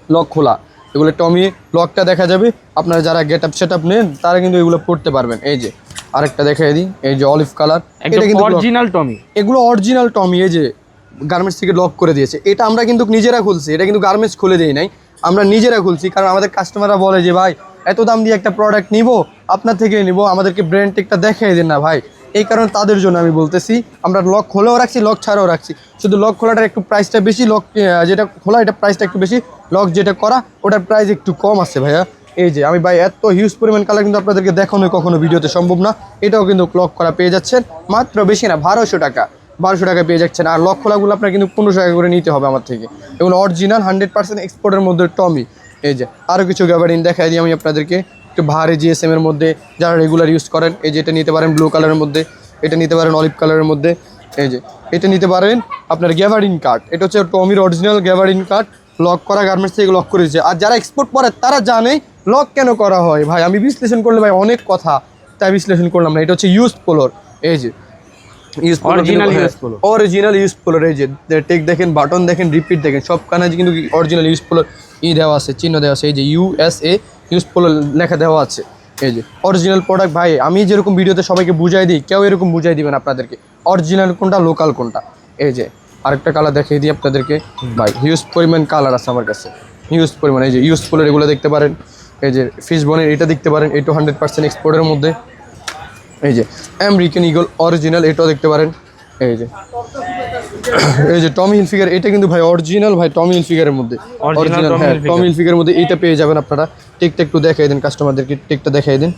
লক খোলা, এগুলো টমি লকটা দেখা যাবে। আপনারা যারা গেট আপ সেট আপ নেন তারা কিন্তু এগুলো পড়তে পারবেন। এই যে আরেকটা দেখাই দিই, এই যে অলিভ কালার, এটা কিন্তু অরিজিনাল টমি, এগুলো অরিজিনাল টমি। এই যে গার্মেন্টস থেকে লক করে দিয়েছে, এটা আমরা কিন্তু নিজেরা খুলছি, এটা কিন্তু গার্মেন্টস খুলে দেই নাই, আমরা নিজেরা খুলছি। কারণ আমাদের কাস্টমাররা বলে যে ভাই এত দাম দিয়ে একটা প্রোডাক্ট নিব, আপনার থেকে নিব, আমাদেরকে ব্র্যান্ড টেকটা দেখাই দেন না ভাই। এই কারণে তাদের জন্য আমি বলতেছি, আমরা লক খোলাও রাখছি, লক ছাড়াও রাখছি। শুধু লক খোলাটার একটু প্রাইসটা বেশি, লক যেটা খোলা এটা প্রাইসটা একটু বেশি, লক যেটা করা ওটার প্রাইস একটু কম আছে ভাইয়া। এই যে আমি ভাই এত হিউজ পরিমাণ কালার কিন্তু আপনাদেরকে দেখানো কখনো ভিডিওতে সম্ভব না। এটাও কিন্তু লক করা পেয়ে যাচ্ছেন মাত্র বেশি না 1200 টাকা, 1200 টাকা পেয়ে যাচ্ছেন। আর লক খোলাগুলো আপনার কিন্তু 1500 টাকা করে নিতে হবে আমার থেকে। এগুলো অরিজিনাল 100% এক্সপোর্টের মধ্যে টমি। এই যে আরও কিছু গ্যাবার্ডিন দেখাই দিই আমি আপনাদেরকে, একটু ভারী জিএসএম এর মধ্যে যারা রেগুলার ইউজ করেন। এই যে এটা নিতে পারেন ব্লু কালারের মধ্যে, এটা নিতে পারেন অলিভ কালারের মধ্যে। এই যে এটা নিতে পারেন আপনার গ্যাবার্ডিন কার্ড, এটা হচ্ছে টমির অরিজিনাল গ্যাবার্ডিন কার্ড, লক করা গার্মেন্টস থেকে লক করে দিচ্ছে। আর যারা এক্সপোর্ট করে তারা জানে লক কেন করা হয় ভাই। আমি বিশ্লেষণ করলে ভাই অনেক কথা, তাই বিশ্লেষণ করলাম না। এটা হচ্ছে ইউজ পোলোর, এই যে original US Polo, original US পোলোর। এই যে টেক দেখেন, বাটন দেখেন, রিপিট দেখেন, সব কানে কিন্তু অরিজিনাল ইউজ পোলোর দেওয়া আছে, চিহ্ন দেওয়া আছে। এই যে USA ইউজ পোলো লেখা দেওয়া আছে। এই যে অরিজিনাল প্রোডাক্ট ভাই, আমি যেরকম ভিডিওতে সবাইকে বুঝাই দিই, কেউ এরকম বুঝাই দিবেন আপনাদেরকে অরিজিনাল কোনটা লোকাল কোনটা। এই যে আরেকটা কালার দেখিয়ে দিই আপনাদেরকে ভাই, হিউজ পরিমাণ কালার আছে আমার কাছে, হিউজ পরিমাণ। এই যে ইউজ পোলোর এগুলো দেখতে পারেন, এই যে ফিশ বনের এটা দেখতে পারেন, এটাও 100% এক্সপোর্টের মধ্যে। এই যে আমেরিকান ইগল অরিজিনাল, এটাও দেখতে পারেন। এই যে টমি হিলফিগার, এটা কিন্তু ভাই অরিজিনাল ভাই টমি হিলফিগারের মধ্যে, অরিজিনাল হ্যাঁ টমি হিলফিগারের মধ্যে এইটা পেয়ে যাবেন আপনারা। টেকটা একটু দেখাই দিন কাস্টমারদেরকে, টেকটা দেখাই দিন।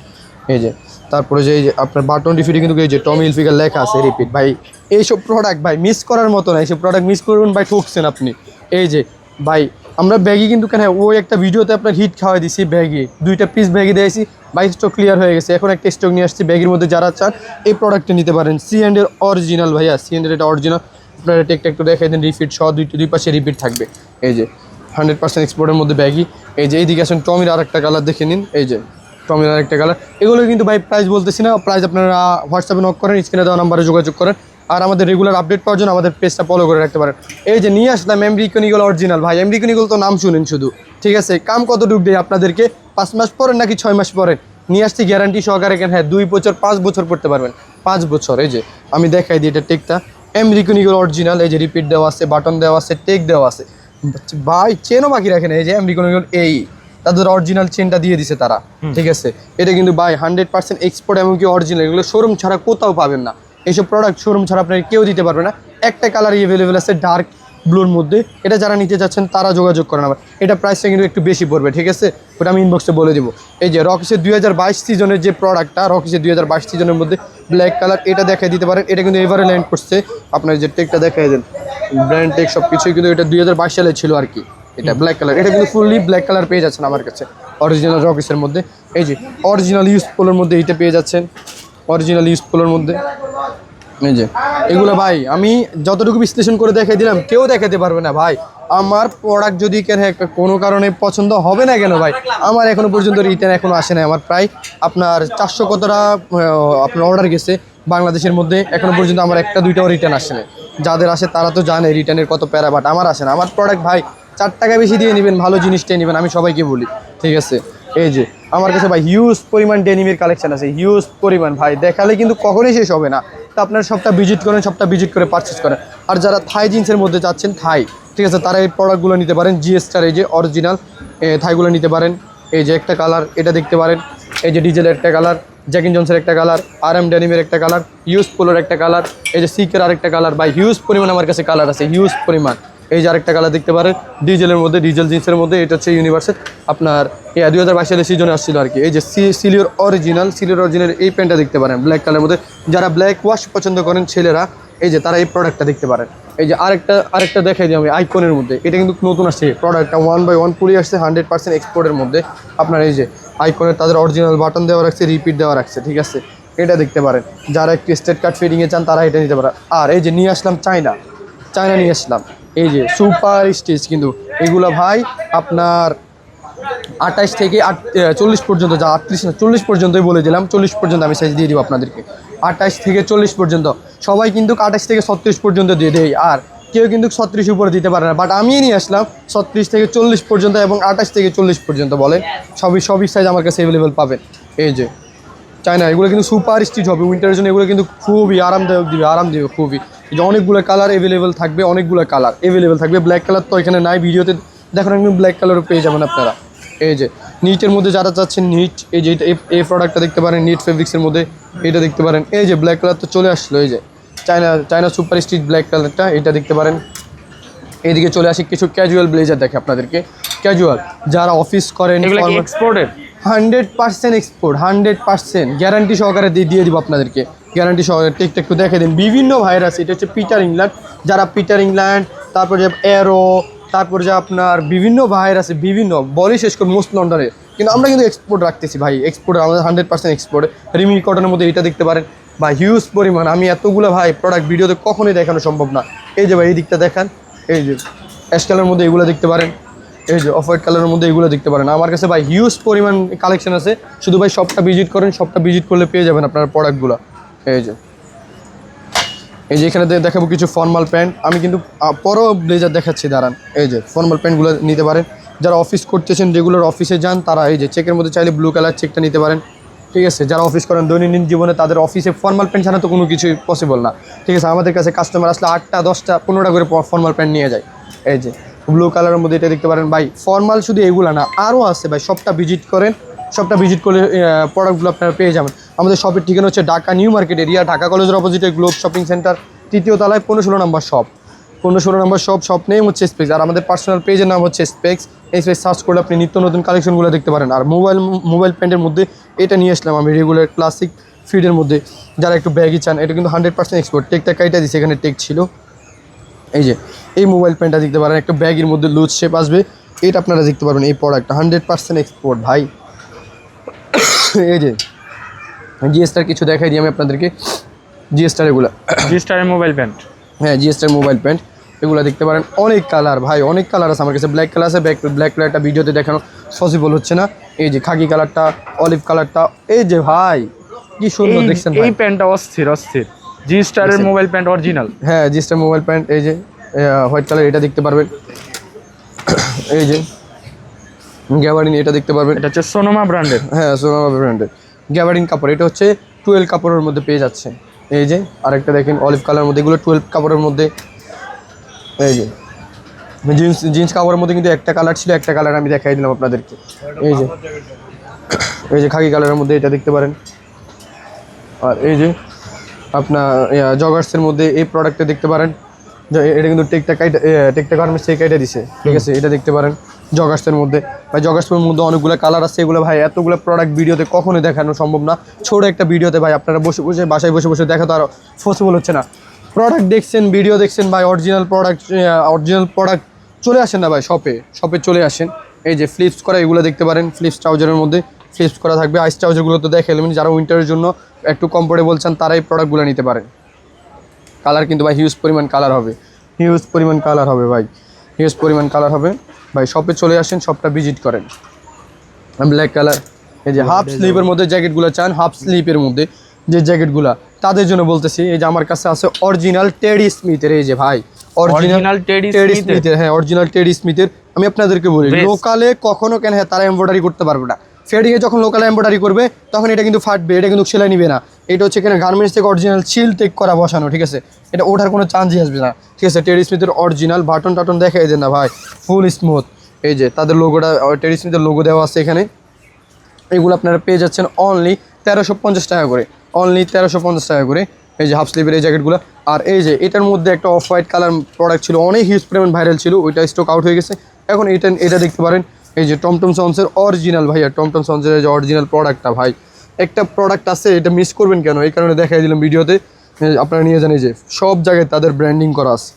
এই যে তারপরে যে এই যে আপনার বাটন রিফিটে কিন্তু এই যে টমি হিলফিগার লেখা আছে, রিপিট ভাই। এইসব প্রোডাক্ট ভাই মিস করার মতো না, এইসব প্রোডাক্ট মিস করবেন ভাই, ঠকছেন আপনি। এই যে ভাই আমরা ব্যাগি কিন্তু কেন ওই একটা ভিডিওতে আপনার হিট খাওয়াই দিছি, ব্যাগি 2টা পিস ব্যাগি দিয়েছি ভাই, স্টক ক্লিয়ার হয়ে গেছে। এখন একটা স্টক নিয়ে আসছি ব্যাগের মধ্যে, যারা চান এই প্রোডাক্টটা নিতে পারেন। C&এর অরিজিনাল ভাইয়া, C&এর এটা অরিজিনাল। আপনারা টেকটা একটু দেখাই দিন, রিপিট সহ দুই পাশে রিপিট থাকবে। এই যে 100% এক্সপোর্টের মধ্যে ব্যাগি। এই যে এইদিকে আসেন টমির আর একটা কালার দেখে নিন, এই যে টমির আর একটা কালার। এগুলো কিন্তু ভাই প্রাইস বলতেছি না, প্রাইস আপনারা হোয়াটসঅ্যাপে নক করেন, স্ক্রিনে দেওয়া নাম্বারে যোগাযোগ করেন। আর আমাদের রেগুলার আপডেট পাওয়ার জন্য আমাদের পেজটা ফলো করে রাখতে পারেন। এই যে নিয়ে আসলাম আমেরিকান ইগল অরিজিনাল ভাই, আমেরিকান ইগল তো নাম শুনেন শুধু, ঠিক আছে, কাম কতটুকু দেয় আপনাদেরকে, 5 মাস পরেন নাকি 6 মাস পরেন নিয়ে আসছি গ্যারান্টি সহকারে। কেন হ্যাঁ 2 বছর 5 বছর পড়তে পারবেন, 5 বছর। এই যে আমি দেখাই দিই এটা টেকটা, আমেরিকান ইগল অরিজিনাল। এই যে রিপিট দেওয়া আছে, বাটন দেওয়া আছে, টেক দেওয়া আছে ভাই, চেনও বাকি রাখেন। এই যে আমেরিকান ইগল তাদের অরিজিনাল চেনটা দিয়ে দিছে তারা, ঠিক আছে। এটা কিন্তু ভাই 100% এক্সপোর্ট, এমনকি অরিজিনাল, এগুলো শোরুম ছাড়া কোথাও পাবেন না। এইসব প্রোডাক্ট শোরুম ছাড়া আপনাকে কেউ দিতে পারবে না। একটা কালারই অ্যাভেলেবেল আছে ডার্ক ব্লুর মধ্যে, এটা যারা নিতে চাচ্ছেন তারা যোগাযোগ করেন আমার। এটা প্রাইসটা কিন্তু একটু বেশি পড়বে, ঠিক আছে, ওটা আমি ইনবক্সে বলে দিব। এই যে রকিসের 2022 সিজনের যে প্রোডাক্টটা, রকিসের 2022 সিজনের মধ্যে ব্ল্যাক কালার, এটা দেখাই দিতে পারেন। এটা কিন্তু এভারে ল্যান্ড করছে, আপনার যে টেকটা দেখাই দেন, ব্র্যান্ড টেক সব কিছুই কিন্তু এটা 2022 সালে ছিল আর কি। এটা ব্ল্যাক কালার, এটা কিন্তু ফুললি ব্ল্যাক কালার পেয়ে যাচ্ছেন আমার কাছে অরিজিনাল রকিসের মধ্যে। এই যে অরিজিনাল ইউজ পোলোর মধ্যে এইটা পেয়ে যাচ্ছেন, অরিজিনাল ইউজ পোলোর মধ্যে। এই যে এগুলো ভাই আমি যতটুকু বিশ্লেষণ করে দেখাই দিলাম, কেউ দেখাতে পারবে না ভাই। আমার প্রোডাক্ট যদি কেন কোনো কারণে পছন্দ হবে না কেন ভাই, আমার এখনো পর্যন্ত রিটার্ন এখনো আসে না। আমার প্রায় আপনার 400 কতটা আপনার অর্ডার গেছে বাংলাদেশের মধ্যে, এখনো পর্যন্ত আমার 1-2টাও রিটার্ন আসে না। যাদের আসে তারা তো জানে রিটার্নের কত প্যারা, বাট আমার আসে না। আমার প্রোডাক্ট ভাই 4 টাকা বেশি দিয়ে নেবেন, ভালো জিনিসটাই নেবেন, আমি সবাইকে বলি, ঠিক আছে। এই যে আমার কাছে ভাই হিউজ পরিমাণ ডেনিমের কালেকশন আছে, হিউজ পরিমাণ ভাই, দেখালে কিন্তু কখনোই শেষ হবে না। তো আপনারা সবটা ভিজিট করেন, সবটা ভিজিট করে পারচেস করেন। আর যারা থাই জিন্সের মধ্যে যাচ্ছেন, থাই, ঠিক আছে, তারা এই প্রোডাক্টগুলো নিতে পারেন। GSটার এই যে অরিজিনাল থাইগুলো নিতে পারেন। এই যে একটা কালার, এটা দেখতে পারেন। এই যে ডিজেলের একটা কালার, জ্যাকিন জনসের একটা কালার, RM ডেনিমের একটা কালার, হিউজ পোলোর একটা কালার, এই যে সিকের আরেকটা কালার ভাই, হিউজ পরিমাণ আমার কাছে কালার আছে, হিউজ পরিমাণ। এই যে আরেকটা কালার দেখতে পারেন ডিজেলের মধ্যে, ডিজেল জিন্সের মধ্যে, এটা হচ্ছে ইউনিভার্সের আপনার 2022 সালের সিজনে আসছিল আর কি। এই যে সিলিওর অরিজিনাল এই প্যান্টটা দেখতে পারেন ব্ল্যাক কালারের মধ্যে। যারা ব্ল্যাক ওয়াশ পছন্দ করেন ছেলেরা, এই যে তারা এই প্রোডাক্টটা দেখতে পারেন। এই যে আরেকটা দেখাই দিই আমি, আইকনের মধ্যে, এটা কিন্তু নতুন আসছে প্রোডাক্টটা, 1/1 পুরি আসছে, 100% এক্সপোর্টের মধ্যে। আপনার এই যে আইকনের তাদের অরিজিনাল বাটন দেওয়া রাখছে, রিপিট দেওয়া রাখছে, ঠিক আছে, এটা দেখতে পারেন। যারা একটু স্টেট কাট ফিটিংয়ে চান তারা এটা নিতে পারেন। আর এই যে নিয়ে আসলাম চায়না নিয়ে আসলাম, এই যে সুপার স্টিচ, কিন্তু এগুলো ভাই আপনার 28 থেকে 40 পর্যন্ত, যা 38 না 40 পর্যন্তই বলে দিলাম, 40 পর্যন্ত আমি সাইজ দিয়ে দিব আপনাদেরকে। 28 থেকে 40 পর্যন্ত, সবাই কিন্তু 28 থেকে 36 পর্যন্ত দিয়ে দেয়। আর কেউ কিন্তু 36 উপরে দিতে পারে না, বাট আমি নিয়ে আসলাম 36 থেকে 40 পর্যন্ত এবং 28 থেকে 40 পর্যন্ত বলেন, সবই সাইজ আমার কাছে অ্যাভেলেবেল পাবেন। এই যে চায়না, এগুলো কিন্তু সুপার স্টিচ হবে উইন্টারের জন্য, এগুলো কিন্তু খুবই আরামদায়ক দিবে, আরাম দিবে খুবই। এই যে অনেকগুলো কালার অ্যাভেলেবেল থাকবে, অনেকগুলো কালার অ্যাভেলেবেল থাকবে। ব্ল্যাক কালার তো এখানে নাই, ভিডিওতে দেখুন একদম ব্ল্যাক কালারও পেয়ে যাবেন আপনারা। এই যে নিটের মধ্যে যারা চাচ্ছেন নিট, এই যে এই প্রোডাক্টটা দেখতে পারেন নিট ফেব্রিক্সের মধ্যে, এটা দেখতে পারেন। এই যে ব্ল্যাক কালার তো চলে আসলো, এই যে চায়না সুপার স্টিচ ব্ল্যাক কালারটা, এটা দেখতে পারেন। এইদিকে চলে আসি কিছু ক্যাজুয়াল ব্লেজার দেখে আপনাদেরকে। ক্যাজুয়াল যারা অফিস করেন, এগুলো কি এক্সপোর্টেড? 100% এক্সপোর্ট, 100% গ্যারান্টি সহকারে দিয়ে দিব আপনাদেরকে, গ্যারান্টি সহকারে। টেকটা একটু দেখে দিন, বিভিন্ন ভাইরাস। এটা হচ্ছে পিটার ইংল্যান্ড, যারা পিটার ইংল্যান্ড, তারপর যে অ্যারো, তারপর যে আপনার বিভিন্ন ভাইরাসে বিভিন্ন বলি শেষ করে মোস্ট লন্ডারে, কিন্তু আমরা কিন্তু এক্সপোর্ট রাখতেছি ভাই, এক্সপোর্ট আমাদের 100% এক্সপোর্ট। রিমি কটনের মধ্যে এটা দেখতে পারেন বা হিউজ পরিমাণ, আমি এতগুলো ভাই প্রোডাক্ট ভিডিওতে কখনোই দেখানো সম্ভব না। এই যে ভাই এই দিকটা দেখান, এই যে অ্যাশ কালারের মধ্যে এগুলো দেখতে পারেন, এই যে অফ হোয়াইট কালারের মধ্যে এগুলো দেখতে পারেন। আমার কাছে ভাই হিউজ পরিমাণ কালেকশন আছে, শুধু ভাই শপটা ভিজিট করেন, শপটা ভিজিট করলে পেয়ে যাবেন আপনার প্রোডাক্টগুলো। এই যে এখানে দেখাবো কিছু ফর্মাল প্যান্ট, আমি কিন্তু পরও ব্লেজার দেখাচ্ছি, দাঁড়ান। এই যে ফর্মাল প্যান্টগুলো নিতে পারেন, যারা অফিস করতেছেন, রেগুলার অফিসে যান, তারা এই যে চেকের মধ্যে চাইলে ব্লু কালার চেকটা নিতে পারেন, ঠিক আছে। যারা অফিস করেন দৈনন্দিন জীবনে, তাদের অফিসে ফর্মাল প্যান্ট ছাড়া তো কোনো কিছুই পসিবল না, ঠিক আছে। আমাদের কাছে কাস্টমার আসলে 8টা 10টা 15টা করে ফর্মাল প্যান্ট নিয়ে যায়। এই যে ব্লু কালারের মধ্যে এটা দেখতে পারেন ভাই। ফর্মাল শুধু এগুলো না, আরও আছে ভাই, শপটা ভিজিট করেন, শপটা ভিজিট করলে প্রোডাক্টগুলো আপনারা পেয়ে যাবেন। আমাদের শপের ঠিকানা হচ্ছে Dhaka new market area, Dhaka কলেজের অপোজিটে গ্লোব শপিং সেন্টার, 3য় তলায় 15-16 নম্বর শপ, 15-16 নম্বর শপ নেম হচ্ছে স্পেক্স। আর আমাদের পার্সোনাল পেজের নাম হচ্ছে স্পেক্স। এই স্পেক্স সার্চ করলে আপনি নিত্য নতুন কালেকশনগুলো দেখতে পারেন। আর মোবাইল প্যান্টের মধ্যে এটা নিয়ে আসলাম আমি, রেগুলার ক্লাসিক ফিডের মধ্যে, যারা একটু ব্যাগই চান। এটা কিন্তু 100% এক্সপোর্ট, টেকটা কাইটা দিচ্ছে, এখানে টেক ছিল। এই যে এই মোবাইল প্যান্টটা দেখতে পারেন, একটা ব্যাগের মধ্যে লুজ শেপ আসবে, এটা আপনারা দেখতে পারবেন। এই প্রোডাক্টটা 100% এক্সপোর্ট ভাই। এই যে জিএসটার কিছু দেখাই দিই আমি আপনাদেরকে, জিএসটার এগুলো, জিস্টারের মোবাইল প্যান্ট। হ্যাঁ জিএসটার মোবাইল প্যান্ট, এগুলো দেখতে পারেন। অনেক কালার ভাই, অনেক কালার আছে আমার কাছে। ব্ল্যাক কালার আছে, ব্ল্যাক কালারটা ভিডিওতে দেখানো পসিবল হচ্ছে না। এই যে খাকি কালারটা, অলিভ কালারটা, এই যে ভাই কি সুন্দর দেখছেন ভাই। এই প্যান্টটা অস্থির জিস্টারের মোবাইল প্যান্ট অরিজিনাল। হ্যাঁ জিএসটার মোবাইল প্যান্ট, এই যে হোয়াইট কালার, এটা দেখতে পারবেন। এই যে গ্যাবার্ডিন, এটা দেখতে পারবেন, এটা হচ্ছে সোনোমা ব্র্যান্ডের। হ্যাঁ সোনামা ব্র্যান্ডের গ্যাবার্ডিন কাপড়, এটা হচ্ছে 12 কাপড়ের মধ্যে পেয়ে যাচ্ছে। এই যে আরেকটা দেখেন অলিভ কালারের মধ্যে, এগুলো 12 কাপড়ের মধ্যে। এই যে জিন্স কাপড়ের মধ্যে কিন্তু একটা কালার ছিল, একটা কালার আমি দেখাই দিলাম আপনাদেরকে। এই যে খাকি কালারের মধ্যে এটা দেখতে পারেন। আর এই যে আপনার জগার্সের মধ্যে এই প্রোডাক্টটা দেখতে পারেন, এটা কিন্তু টেকটা গার্মেন্টস থেকে কেটে দিছে, ঠিক আছে। এটা দেখতে পারেন জগার্সের মধ্যে। ভাই জগার্সের মধ্যে অনেকগুলো কালার আছে, এগুলো ভাই এতগুলো প্রোডাক্ট ভিডিওতে কখনোই দেখানো সম্ভব না। ছোট একটা ভিডিওতে ভাই আপনারা বাসায় বসে দেখা তো আর পসিবল হচ্ছে না। প্রোডাক্ট দেখছেন, ভিডিও দেখছেন ভাই, অরিজিনাল প্রোডাক্ট চলে আসেন না ভাই, শপে চলে আসেন। এই যে ফ্লিপস করা এগুলো দেখতে পারেন, ফ্লিপস ট্রাউজারের মধ্যে ফ্লিপস করা থাকবে। আইস ট্রাউজারগুলো তো দেখালাম, যারা উইন্টারের জন্য একটু কমফোর্টেবল চান তারা এই প্রোডাক্টগুলো নিতে পারেন। কালার কিন্তু ভাই হিউজ পরিমাণ কালার হবে, ভাই হিউজ পরিমাণ কালার হবে ভাই। শপে চলে আসেন, শপটা ভিজিট করেন। ব্ল্যাক কালার, এই যে হাফ স্লিপের মধ্যে জ্যাকেটগুলো চান, হাফ স্লিপের মধ্যে যে জ্যাকেটগুলো, তাদের জন্য বলতেছি। এই যে আমার কাছে আছে অরিজিনাল টেডি স্মিথের, এই যে ভাই অরিজিনাল টেডি স্মিথের, হ্যাঁ অরিজিনাল টেডি স্মিথের। আমি আপনাদেরকে বলি লোকালে কখনো কেন, হ্যাঁ তারা এমব্রয়ডারি করতে পারবে না। ফেডিংয়ে যখন লোকাল এমব্রয়ডারি করবে তখন এটা কিন্তু ফাটবে, এটা কিন্তু সেলাই নিবে না। এটা হচ্ছে এখানে গার্মেন্টস থেকে অরিজিনাল সিল টেক করা বসানো, ঠিক আছে। এটা ওঠার কোনো চান্সই আসবে না, ঠিক আছে। টেডি স্মিথের অরিজিনাল বাটন টাটন দেখাই দেন না ভাই, ফুল স্মুথ। এই যে তাদের লোগোটা, টেডি স্মিথের লোগো দেওয়া আছে এখানে। এগুলো আপনারা পেয়ে যাচ্ছেন অনলি 1350 টাকা করে, অনলি 1350 টাকা করে। এই যে হাফ স্লিভের এই জ্যাকেটগুলো। আর এই যে এটার মধ্যে একটা অফ হোয়াইট কালার প্রোডাক্ট ছিল, অনেক হিউজ পরিমাণ ভাইরাল ছিল, ওইটা স্টক আউট হয়ে গেছে। এখন এটা দেখতে পারেন, এই যে টমটম সন্সের অরিজিনাল ভাইয়া, টমটম সন্সের যে অরিজিনাল প্রোডাক্টটা ভাই। একটা প্রোডাক্ট আছে, এটা মিস করবেন কেন, এই কারণে দেখাই দিলাম ভিডিওতে। আপনারা নিয়ে জানেন যে সব জায়গায় তাদের ব্র্যান্ডিং করা আছে,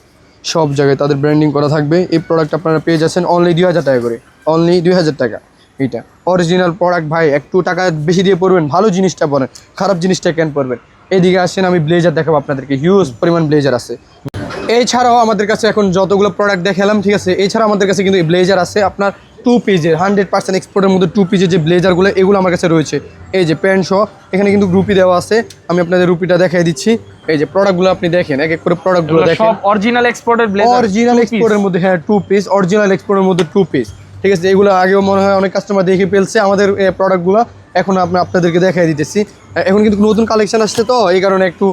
সব জায়গায় তাদের ব্র্যান্ডিং করা থাকবে। এই প্রোডাক্ট আপনারা পেয়ে যাচ্ছেন অনলি 2000 টাকা করে, অনলি 2000 টাকা। এটা অরিজিনাল প্রোডাক্ট ভাই, একটু টাকা বেশি দিয়ে পড়বেন, ভালো জিনিসটা পরেন, খারাপ জিনিসটা কেন পড়বেন। এইদিকে আসেন, আমি ব্লেজার দেখাবো আপনাদেরকে, হিউজ পরিমাণ ব্লেজার আছে। এছাড়াও আমাদের কাছে এখন যতগুলো প্রোডাক্ট দেখালাম, ঠিক আছে, এছাড়াও আমাদের কাছে কিন্তু এই ব্লেজার আছে আপনার 2 পিসের, 100% এক্সপোর্টের মধ্যে 2 পিসের যে ব্লেজারগুলো, এগুলো আমার কাছে রয়েছে। এই যে প্যান্ট সহ, এখানে কিন্তু রুপি দেওয়া আছে, আমি আপনাদের রুপিটা দেখাই দিচ্ছি। এই যে প্রোডাক্টগুলো আপনি দেখেন, এক এক করে প্রোডাক্টগুলো এগুলো দেখেন। সব অরিজিনাল এক্সপোর্টের ব্লেজার, অরিজিনাল এক্সপোর্টের মধ্যে, হ্যাঁ 2 পিস, অরিজিনাল এক্সপোর্টের মধ্যে 2 পিস, ঠিক আছে। এগুলো আগেও মনে হয় অনেক কাস্টমার দেখে ফেলছে আমাদের প্রোডাক্টগুলো, এখন আপনাদেরকে দেখাই দিতেছি। এখন কিন্তু নতুন কালেকশন আসছে, তো এই কারণে একটু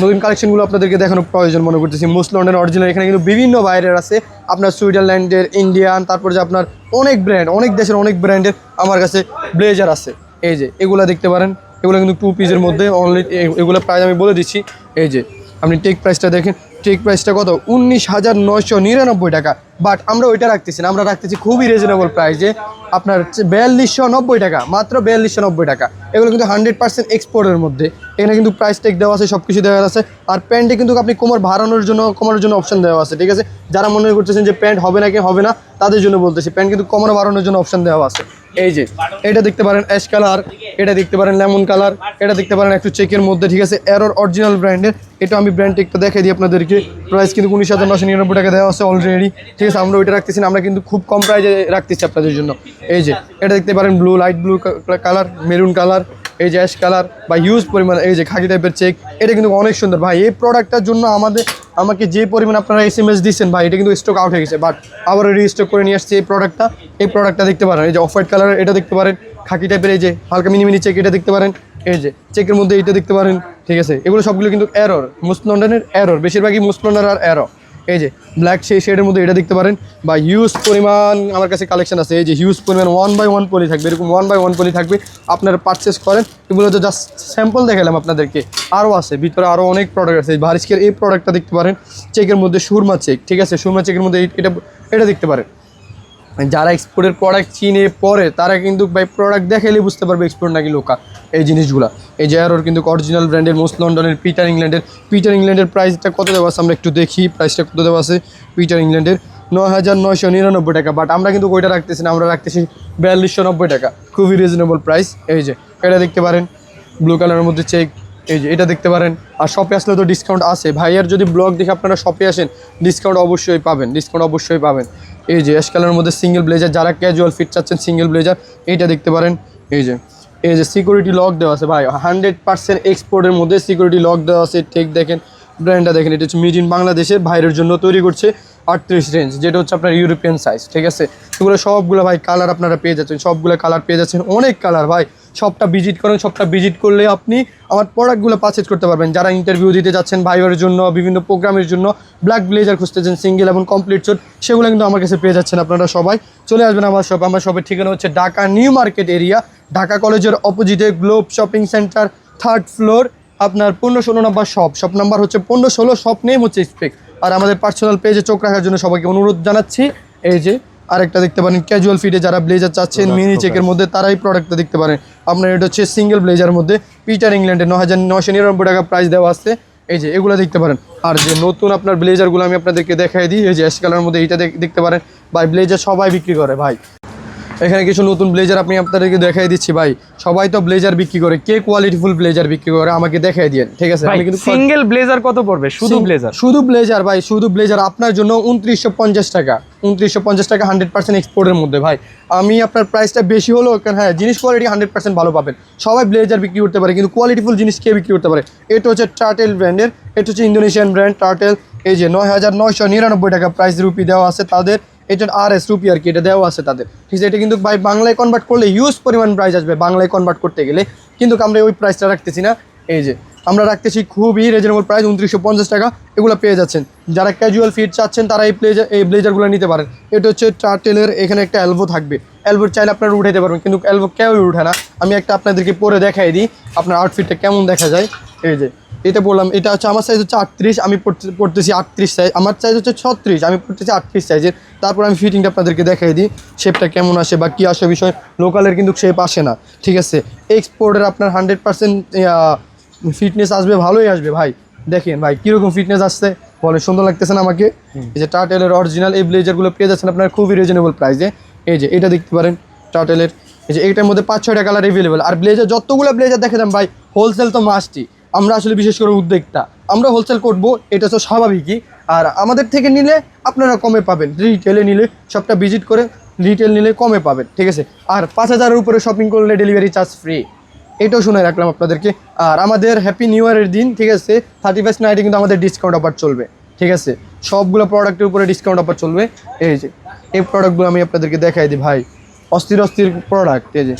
নতুন কালেকশনগুলো আপনাদেরকে দেখানোর প্রয়োজন মনে করতেছি। মুস লন্ডন অরিজিনাল, এখানে কিন্তু বিভিন্ন বাইরের আছে, আপনার সুইজারল্যান্ডের, ইন্ডিয়ান, তারপর যে আপনার অনেক ব্র্যান্ড, অনেক দেশের অনেক ব্র্যান্ডের আমার কাছে ব্লেজার আছে। এই যে এগুলো দেখতে পারেন, এগুলো কিন্তু 2 পিসের মধ্যে অনলি। এগুলো প্রাইস আমি বলে দিচ্ছি, এই যে আপনি টেক প্রাইসটা দেখেন, টেক প্রাইসটা কত, 19,999 টাকা। বাট আমরা ওইটা রাখতেছি না, আমরা রাখতেছি খুবই রিজনেবল প্রাইসে, আপনার 4290 টাকা, মাত্র 4290 টাকা। এগুলো কিন্তু 100% এক্সপোর্টের মধ্যে, এখানে কিন্তু প্রাইস টেক দেওয়া আছে, সব কিছু দেওয়া আছে। আর প্যান্টে কিন্তু আপনি কোমর বাড়ানোর জন্য, কমানোর জন্য অপশন দেওয়া আছে, ঠিক আছে। যারা মনে করতেছেন যে প্যান্ট হবে নাকি হবে না, তাদের জন্য বলতেছি, প্যান্ট কিন্তু কোমর বাড়ানোর জন্য অপশন দেওয়া আছে। এই যে এটা দেখতে পারেন অ্যাশ কালার, এটা দেখতে পারেন লেমন কালার, এটা দেখতে পারেন একটু চেকের মধ্যে, ঠিক আছে, এরর অরিজিনাল ব্র্যান্ডের। এটা আমি ব্র্যান্ড টেকটা দেখাই দিই আপনাদেরকে। প্রাইস কিন্তু 19,999 টাকা দেওয়া আছে অলরেডি, ঠিক আছে। আমরা ওইটা রাখতেছি না, আমরা কিন্তু খুব কম প্রাইসে রাখতেছি আপনাদের জন্য। এই যে এটা দেখতে পারেন blue, light blue colour, maroon colour, এই যে অ্যাশ কালার বা হিউজ পরিমাণ, এই যে খাকি টাইপের চেক, এটা কিন্তু অনেক সুন্দর ভাই। এই প্রোডাক্টটার জন্য আমাকে যে পরিমাণ আপনারা SMS দিচ্ছেন ভাই, এটা কিন্তু স্টক আউট হয়ে গেছে, বাট আবার রিস্টক করে নিয়ে আসছে এই প্রোডাক্টটা দেখতে পারেন। এই যে অফ হোয়াইট কালার, এটা দেখতে পারেন খাকি টাইপের, এই যে হালকা মিনি চেক, এটা দেখতে পারেন। এই যে চেকের মধ্যে এটা দেখতে পারেন, ঠিক আছে। এগুলো সবগুলো কিন্তু এরর, মুস লন্ডনের এরর, বেশিরভাগই মুস লন্ডন আর এরর। এই যে ব্ল্যাক সেই শেডের মধ্যে এটা দেখতে পারেন, বা হিউজ পরিমাণ আমার কাছে কালেকশন আছে। এই যে হিউজ পরিমাণ 1 বাই 1 পলি থাকবে, এরকম 1 বাই 1 পলি থাকবে, আপনারা পারচেস করেন। এগুলো তো জাস্ট স্যাম্পল দেখালাম আপনাদেরকে, আরও আছে ভিতরে, আরও অনেক প্রোডাক্ট আছে। ভারিস্কের এই প্রোডাক্টটা দেখতে পারেন, চেকের মধ্যে সুরমা চেক, ঠিক আছে, সুরমা চেকের মধ্যে এটা দেখতে পারেন। যারা এক্সপোর্টের প্রোডাক্ট চিনে পরে, তারা কিন্তু ভাই প্রোডাক্ট দেখাইলে বুঝতে পারবে এক্সপোর্ট নাকি লোকা, এই জিনিসগুলো। এই যে এরর কিন্তু অরিজিনাল ব্র্যান্ডের, মুস লন্ডনের, পিটার ইংল্যান্ডের প্রাইসটা কত দেওয়া আছে আমরা একটু দেখি, প্রাইসটা কত দেওয়া আছে পিটার ইংল্যান্ডের, 9,999 টাকা। বাট আমরা কিন্তু ওইটা রাখতেছি না, আমরা রাখতেছি 4290 টাকা, খুবই রিজনেবল প্রাইস। এই যে এটা দেখতে পারেন ব্লু কালারের মধ্যে চেক, এই যে এটা দেখতে পারেন। আর শপে আসলে তো ডিসকাউন্ট আছে, ভাইয়ার যদি ব্লগ দেখে আপনারা শপে আসেন, ডিসকাউন্ট অবশ্যই পাবেন। এই যে অ্যাশ কালারের মধ্যে সিঙ্গেল ব্লেজার, যারা ক্যাজুয়াল ফিট চাচ্ছেন সিঙ্গেল ব্লেজার, এইটা দেখতে পারেন। এই যে সিকিউরিটি লক দেওয়া আছে ভাই, 100% এক্সপোর্টের মধ্যে সিকিউরিটি লক দেওয়া আছে। ঠিক দেখেন, ব্র্যান্ডটা দেখেন, এটা হচ্ছে মেড ইন বাংলাদেশে, বাইরের জন্য তৈরি করছে, 38 রেঞ্জ, যেটা হচ্ছে আপনার ইউরোপিয়ান সাইজ, ঠিক আছে। এগুলো সবগুলো ভাই কালার আপনারা পেয়ে যাচ্ছেন, সবগুলো কালার পেয়ে যাচ্ছেন, অনেক কালার ভাই। সবটা ভিজিট করেন, সবটা ভিজিট করলে আপনি আমার প্রোডাক্টগুলো পারচেজ করতে পারবেন। যারা ইন্টারভিউ দিতে যাচ্ছেন, ভাইবার জন্য, বিভিন্ন প্রোগ্রামের জন্য ব্ল্যাক ব্লেজার খুঁজতেছেন সিঙ্গেল এবং কমপ্লিট শট, সেগুলো কিন্তু আমার কাছে পেয়ে যাচ্ছেন। আপনারা সবাই চলে আসবেন আমার শপ। আমার শপের ঠিকানা হচ্ছে Dhaka new market area, Dhaka কলেজের অপোজিটে globe shopping centre, 3rd floor, আপনার 15-16 নম্বর শপ নাম্বার হচ্ছে 15-16, শপ নেম হচ্ছে স্পেক। আর আমাদের পার্সোনাল পেজে চোখ রাখার জন্য সবাইকে অনুরোধ জানাচ্ছি। এই যে আরেকটা দেখতে পারেন ক্যাজুয়াল ফিটে, যারা ব্লেজার চাচ্ছেন মিনি চেকের মধ্যে, তারাই প্রোডাক্টটা দেখতে পারেন। আপনার এটা হচ্ছে সিঙ্গেল ব্লেজার মধ্যে, পিটার ইংল্যান্ডে 9,999 টাকা প্রাইস দেওয়া আছে। এই যে এগুলো দেখতে পারেন। আর যে নতুন আপনার ব্লেজারগুলো আমি আপনাদেরকে দেখাই দিই, এই যে অ্যাশ কালারের মধ্যে এইটা দেখতে পারেন ভাই। ব্লেজার সবাই বিক্রি করে ভাই, এখানে কিছু নতুন ব্লেজার আপনি আপনাদেরকে দেখাই দিচ্ছি ভাই। সবাই তো ব্লেজার বিক্রি করে, কে কোয়ালিটিফুল ব্লেজার বিক্রি করে আমাকে দেখাই দিয়েন, ঠিক আছে। আমি কিন্তু সিঙ্গেল ব্লেজার কত পড়বে, শুধু ব্লেজার ভাই, শুধু ব্লেজার আপনার জন্য 2950 টাকা, 2950 টাকা, 100% এক্সপোর্টের মধ্যে ভাই। আমি আপনার প্রাইসটা বেশি হলো, হ্যাঁ জিনিস কোয়ালিটি 100% ভালো পাবেন। সবাই ব্লেজার বিক্রি করতে পারে, কিন্তু কোয়ালিটিফুল জিনিস কে বিক্রি করতে পারে? এটা হচ্ছে টার্টেল ব্র্যান্ডের, এটা হচ্ছে ইন্দোনেশিয়ান ব্র্যান্ড টার্টেল। এই যে 9,999 টাকা প্রাইস রুপি দেওয়া আছে তাদের, এটা RS রুপি আর কি, এটা দেওয়া আছে তাদের, ঠিক আছে। এটা কিন্তু ভাই বাংলায় কনভার্ট করলে হিউজ পরিমাণ প্রাইস আসবে বাংলায় কনভার্ট করতে গেলে, কিন্তু আমরা ওই প্রাইসটা রাখতেছি না। এই যে আমরা রাখতেছি খুবই রিজনেবল প্রাইস, 2950 টাকা। এগুলো পেয়ে যাচ্ছেন। যারা ক্যাজুয়াল ফিট চাচ্ছেন, তারা এই ব্লেজারগুলো নিতে পারেন। এটা হচ্ছে টার্টেলের, এখানে একটা এলবো থাকবে, এলবো চাইলে আপনারা উঠাইতে পারবেন, কিন্তু এলবো কেউই উঠে না। আমি একটা আপনাদেরকে পরে দেখাই দিই আপনার আউটফিটটা কেমন দেখা যায়। এই যে এটা বললাম, এটা হচ্ছে আমার সাইজ হচ্ছে 38, আমি পড়তেছি 38 সাইজ, আমার সাইজ হচ্ছে 36, আমি পড়তেছি 38 সাইজের। তারপর আমি ফিটিংটা আপনাদেরকে দেখাই দিই, শেপটা কেমন আসে বা কী আসে বিষয়। লোকালের কিন্তু শেপ আসে না, ঠিক আছে। এক্সপোর্টের আপনার 100% ফিটনেস আসবে, ভালোই আসবে ভাই। দেখেন ভাই কীরকম ফিটনেস আসছে, বলে সুন্দর লাগতেছে না আমাকে? এই যে টার্টেলের অরিজিনাল এই ব্লেজারগুলো পেয়ে যাচ্ছেন আপনার খুবই রিজনেবল প্রাইসে। এই যে এটা দেখতে পারেন টার্টেলের, এই যে এইটার মধ্যে 5-6টা কালার অ্যাভেলেবেল। আর ব্লেজার, যতগুলো ব্লেজার দেখেন ভাই, হোলসেল তো মাস্টই। আমরা আসলে বিশেষ করে উদ্যোক্তা, আমরা হোলসেল করবো, এটা তো স্বাভাবিকই। আর আমাদের থেকে নিলে আপনারা কমে পাবেন, রিটেলে নিলে, সবটা ভিজিট করে রিটেল নিলে কমে পাবেন, ঠিক আছে। আর 5,000-এর উপরে শপিং করলে ডেলিভারি চার্জ ফ্রি, এটাও শুনে রাখলাম আপনাদেরকে। আর আমাদের হ্যাপি নিউ ইয়ারের দিন, ঠিক আছে, 31st নাইটে কিন্তু আমাদের ডিসকাউন্ট অফার চলবে, ঠিক আছে, সবগুলো প্রোডাক্টের উপরে ডিসকাউন্ট অফার চলবে। এই যে এই প্রোডাক্টগুলো আমি আপনাদেরকে দেখাই দিই ভাই, অস্থির অস্থির প্রোডাক্ট। এই যে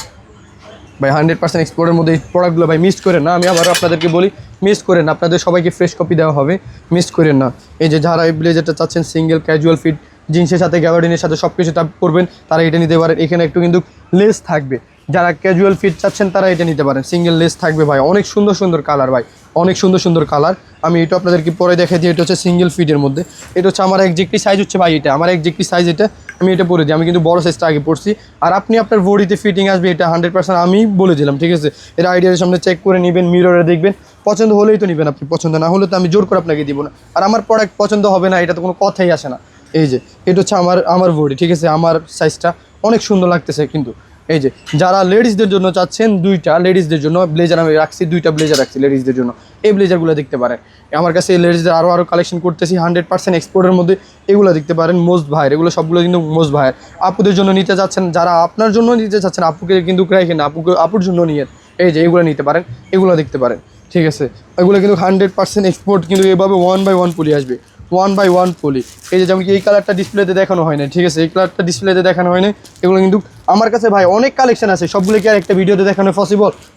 ভাই 100% এক্সপোর্টের মধ্যে এই প্রোডাক্টগুলো ভাই মিস করেন না, আমি আবার আপনাদেরকে বলি মিস করেন না, আপনাদের সবাইকে ফ্রেশ কপি দেওয়া হবে, মিস করেন না। এই যে যারা এই ব্লেজারটা চাচ্ছেন সিঙ্গেল ক্যাজুয়াল ফিট জিন্সের সাথে গ্যাবার্ডিনের সাথে সব কিছু করবেন, তারা এটা নিতে পারেন। এখানে একটু কিন্তু লেস থাকবে, যারা ক্যাজুয়াল ফিট চাচ্ছেন তারা এটা নিতে পারেন, সিঙ্গেল লেস থাকবে ভাই, অনেক সুন্দর সুন্দর কালার ভাই, অনেক সুন্দর সুন্দর কালার। আমি এটা আপনাদেরকে পরে দেখাই দিই। এটা হচ্ছে সিঙ্গেল ফিটের মধ্যে, এটা হচ্ছে আমার একজ্যাক্টলি সাইজ হচ্ছে ভাই, এটা আমার একজ্যাক্টলি সাইজ, এটা আমি এটা পরে দিই, আমি কিন্তু বড় সাইজটা আগে পড়ছি। আর আপনি আপনার বডিতে ফিটিং আসবে এটা 100% আমি বলে দিলাম, ঠিক আছে। এর আইডিয়ার সামনে চেক করে নেবেন, মিররে দেখবেন, পছন্দ হলেই তো নেবেন আপনি, পছন্দ না হলে তো আমি জোর করে আপনাকে দিব না। আর আমার প্রোডাক্ট পছন্দ হবে না এটা তো কোনো কথাই আসে না। এই যে এটা হচ্ছে আমার বডি, ঠিক আছে, আমার সাইজটা অনেক সুন্দর লাগতেছে কিন্তু। এই যে যারা লেডিসদের জন্য চাচ্ছেন, দুইটা লেডিসদের জন্য ব্লেজার আমি রাখছি, দুইটা ব্লেজার রাখছি লেডিসদের জন্য, এই ব্লেজারগুলো দেখতে পারেন। আমার কাছে এই লেডিসদের আরও কালেকশন করতেছি 100% এক্সপোর্টের মধ্যে, এগুলো দেখতে পারেন। মোস্ট ভাইয়ের এগুলো সবগুলো কিন্তু মোস্ট ভাইয়ের। আপুদের জন্য নিতে চাচ্ছেন, যারা আপনার জন্য নিতে চাচ্ছেন, আপুকে কিন্তু রাখেন না, আপুর জন্য নিয়ে এই যে এগুলো নিতে পারেন, এগুলো দেখতে পারেন, ঠিক আছে। এগুলো কিন্তু 100% এক্সপোর্ট, কিন্তু এভাবে 1 বাই 1 পলি আসবে, 1 বাই 1 পলি। এই যে যেমন কি এই কালারটা ডিসপ্লেতে দেখানো হয় না, ঠিক আছে, এই কালারটা ডিসপ্লেতে দেখানো হয় না। এগুলো কিন্তু আমার কাছে ভাই অনেক কালেকশন আছে, সবগুলো কি আর একটা ভিডিওতে দেখানো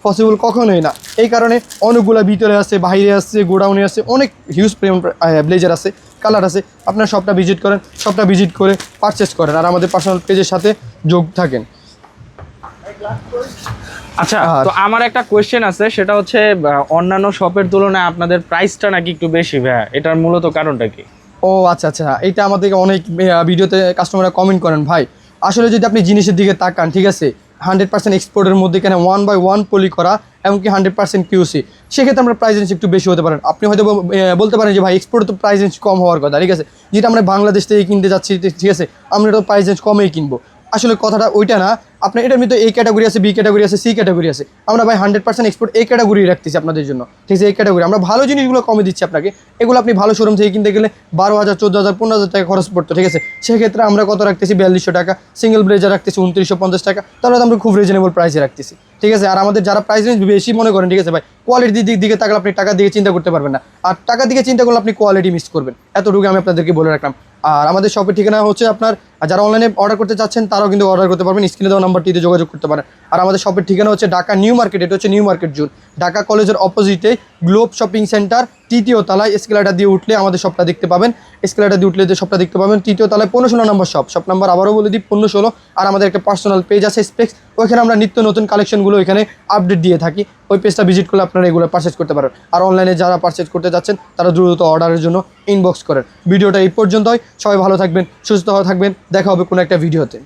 পসিবল কখনোই না। এই কারণে অনেকগুলো ভিতরে আছে, বাইরে আছে, গোডাউনে আছে, অনেক হিউজ ব্লেজার আছে, কালার আছে। আপনার সবটা ভিজিট করেন, সবটা ভিজিট করে পারচেস করেন, আর আমাদের পার্সোনাল পেজের সাথে যোগ থাকেন। আচ্ছা, তো আমার একটা কোয়েশ্চেন আছে, সেটা হচ্ছে অন্যান্য শপের তুলনায় আপনাদের প্রাইসটা নাকি একটু বেশি ভাইয়া, এটার মূলত কারণটা কি? ও আচ্ছা আচ্ছা, এটা আমাদেরকে অনেক ভিডিওতে কাস্টমাররা কমেন্ট করেন ভাই। আসলে যদি আপনি জিনিসের দিকে তাকান, ঠিক আছে, 100% এক্সপোর্টের মধ্যে এখানে 1 বাই 1 পলি করা, এমনকি 100% কিউসি, সেক্ষেত্রে আমরা প্রাইস রেঞ্জ একটু বেশি হতে পারেন। আপনি হয়তো বলতে পারেন যে ভাই এক্সপোর্টে তো প্রাইস রেঞ্জ কম হওয়ার কথা, ঠিক আছে, যেটা আমরা বাংলাদেশ থেকে কিনতে যাচ্ছি, ঠিক আছে, আমরা তো প্রাইস রেঞ্জ কমেই কিনবো। আসলে কথাটা ওইটা না, আপনার এটার মধ্যে এই ক্যাটাগরি আছে, বি ক্যাটাগরি আছে, সি ক্যাটাগরি আছে। আমরা ভাই 100% এক্সপোর্ট এই ক্যাটাগরি রাখতেছি আপনাদের জন্য, ঠিক আছে, এই ক্যাটাগরি আমরা ভালো জিনিসগুলো কমে দিচ্ছি আপনাকে। এগুলো আপনি ভালো শোরুম থেকে কিনতে গেলে 12,000, 14,000, 15,000 টাকা খরচ পড়তো, ঠিক আছে। সেক্ষেত্রে আমরা কত রাখতেছি, 4200 টাকা, সিঙ্গেল ব্লেজার রাখতেছি 2950 টাকা, তাহলে তো আমরা খুব রিজনেবল প্রাইসে রাখতেছি, ঠিক আছে। আর আমাদের যারা প্রাইস রেঞ্জ বেশি মনে করেন, ঠিক আছে ভাই, কোয়ালিটির দিকে তাকালে আপনি টাকা দিয়ে চিন্তা করতে পারবেন না, আর টাকা দিকে চিন্তা করলে আপনি কোয়ালিটি মিস করবেন, এতটুকু আমি আপনাদেরকে বলে রাখলাম। আর আমাদের শপের ঠিকানা হচ্ছে আপনার, যারা অনলাইনে অর্ডার করতে চাচ্ছেন তারাও কিন্তু অর্ডার করতে পারবেন, স্ক্রিনে দেওয়া নাম্বারটিতে যোগাযোগ করতে পারেন। আর আমাদের শপের ঠিকানা হচ্ছে ঢাকা নিউ মার্কেট, এটা হচ্ছে নিউ মার্কেট জোন, ঢাকা কলেজের অপোজিটে গ্লোব শপিং সেন্টার, 3য় তলায়। এসকেলেটার দিয়ে উঠলে আমাদের শপটা দেখতে পাবেন, এসকেলেটার দিয়ে উঠলে যে শপটা দেখতে পাবেন, 3য় তলায় 1516 নম্বর শপ নাম্বার আবারও বলে দিই 1516। আর আমাদের একটা পার্সোনাল পেজ আছে স্পেক্স, ওইখানে আমরা নিত্য নতুন কালেকশনগুলো এখানে আপডেট দিয়ে থাকি, ওই পেজটা ভিজিট করলে আপনারা এগুলো পারচেজ করতে পারেন। আর অনলাইনে যারা পারচেজ করতে যাচ্ছেন তারা দ্রুত অর্ডারের জন্য ইনবক্স করেন। ভিডিওটা এই পর্যন্তই, সবাই ভালো থাকবেন, সুস্থ থাকবেন, দেখা হবে কোনো একটা ভিডিওতে।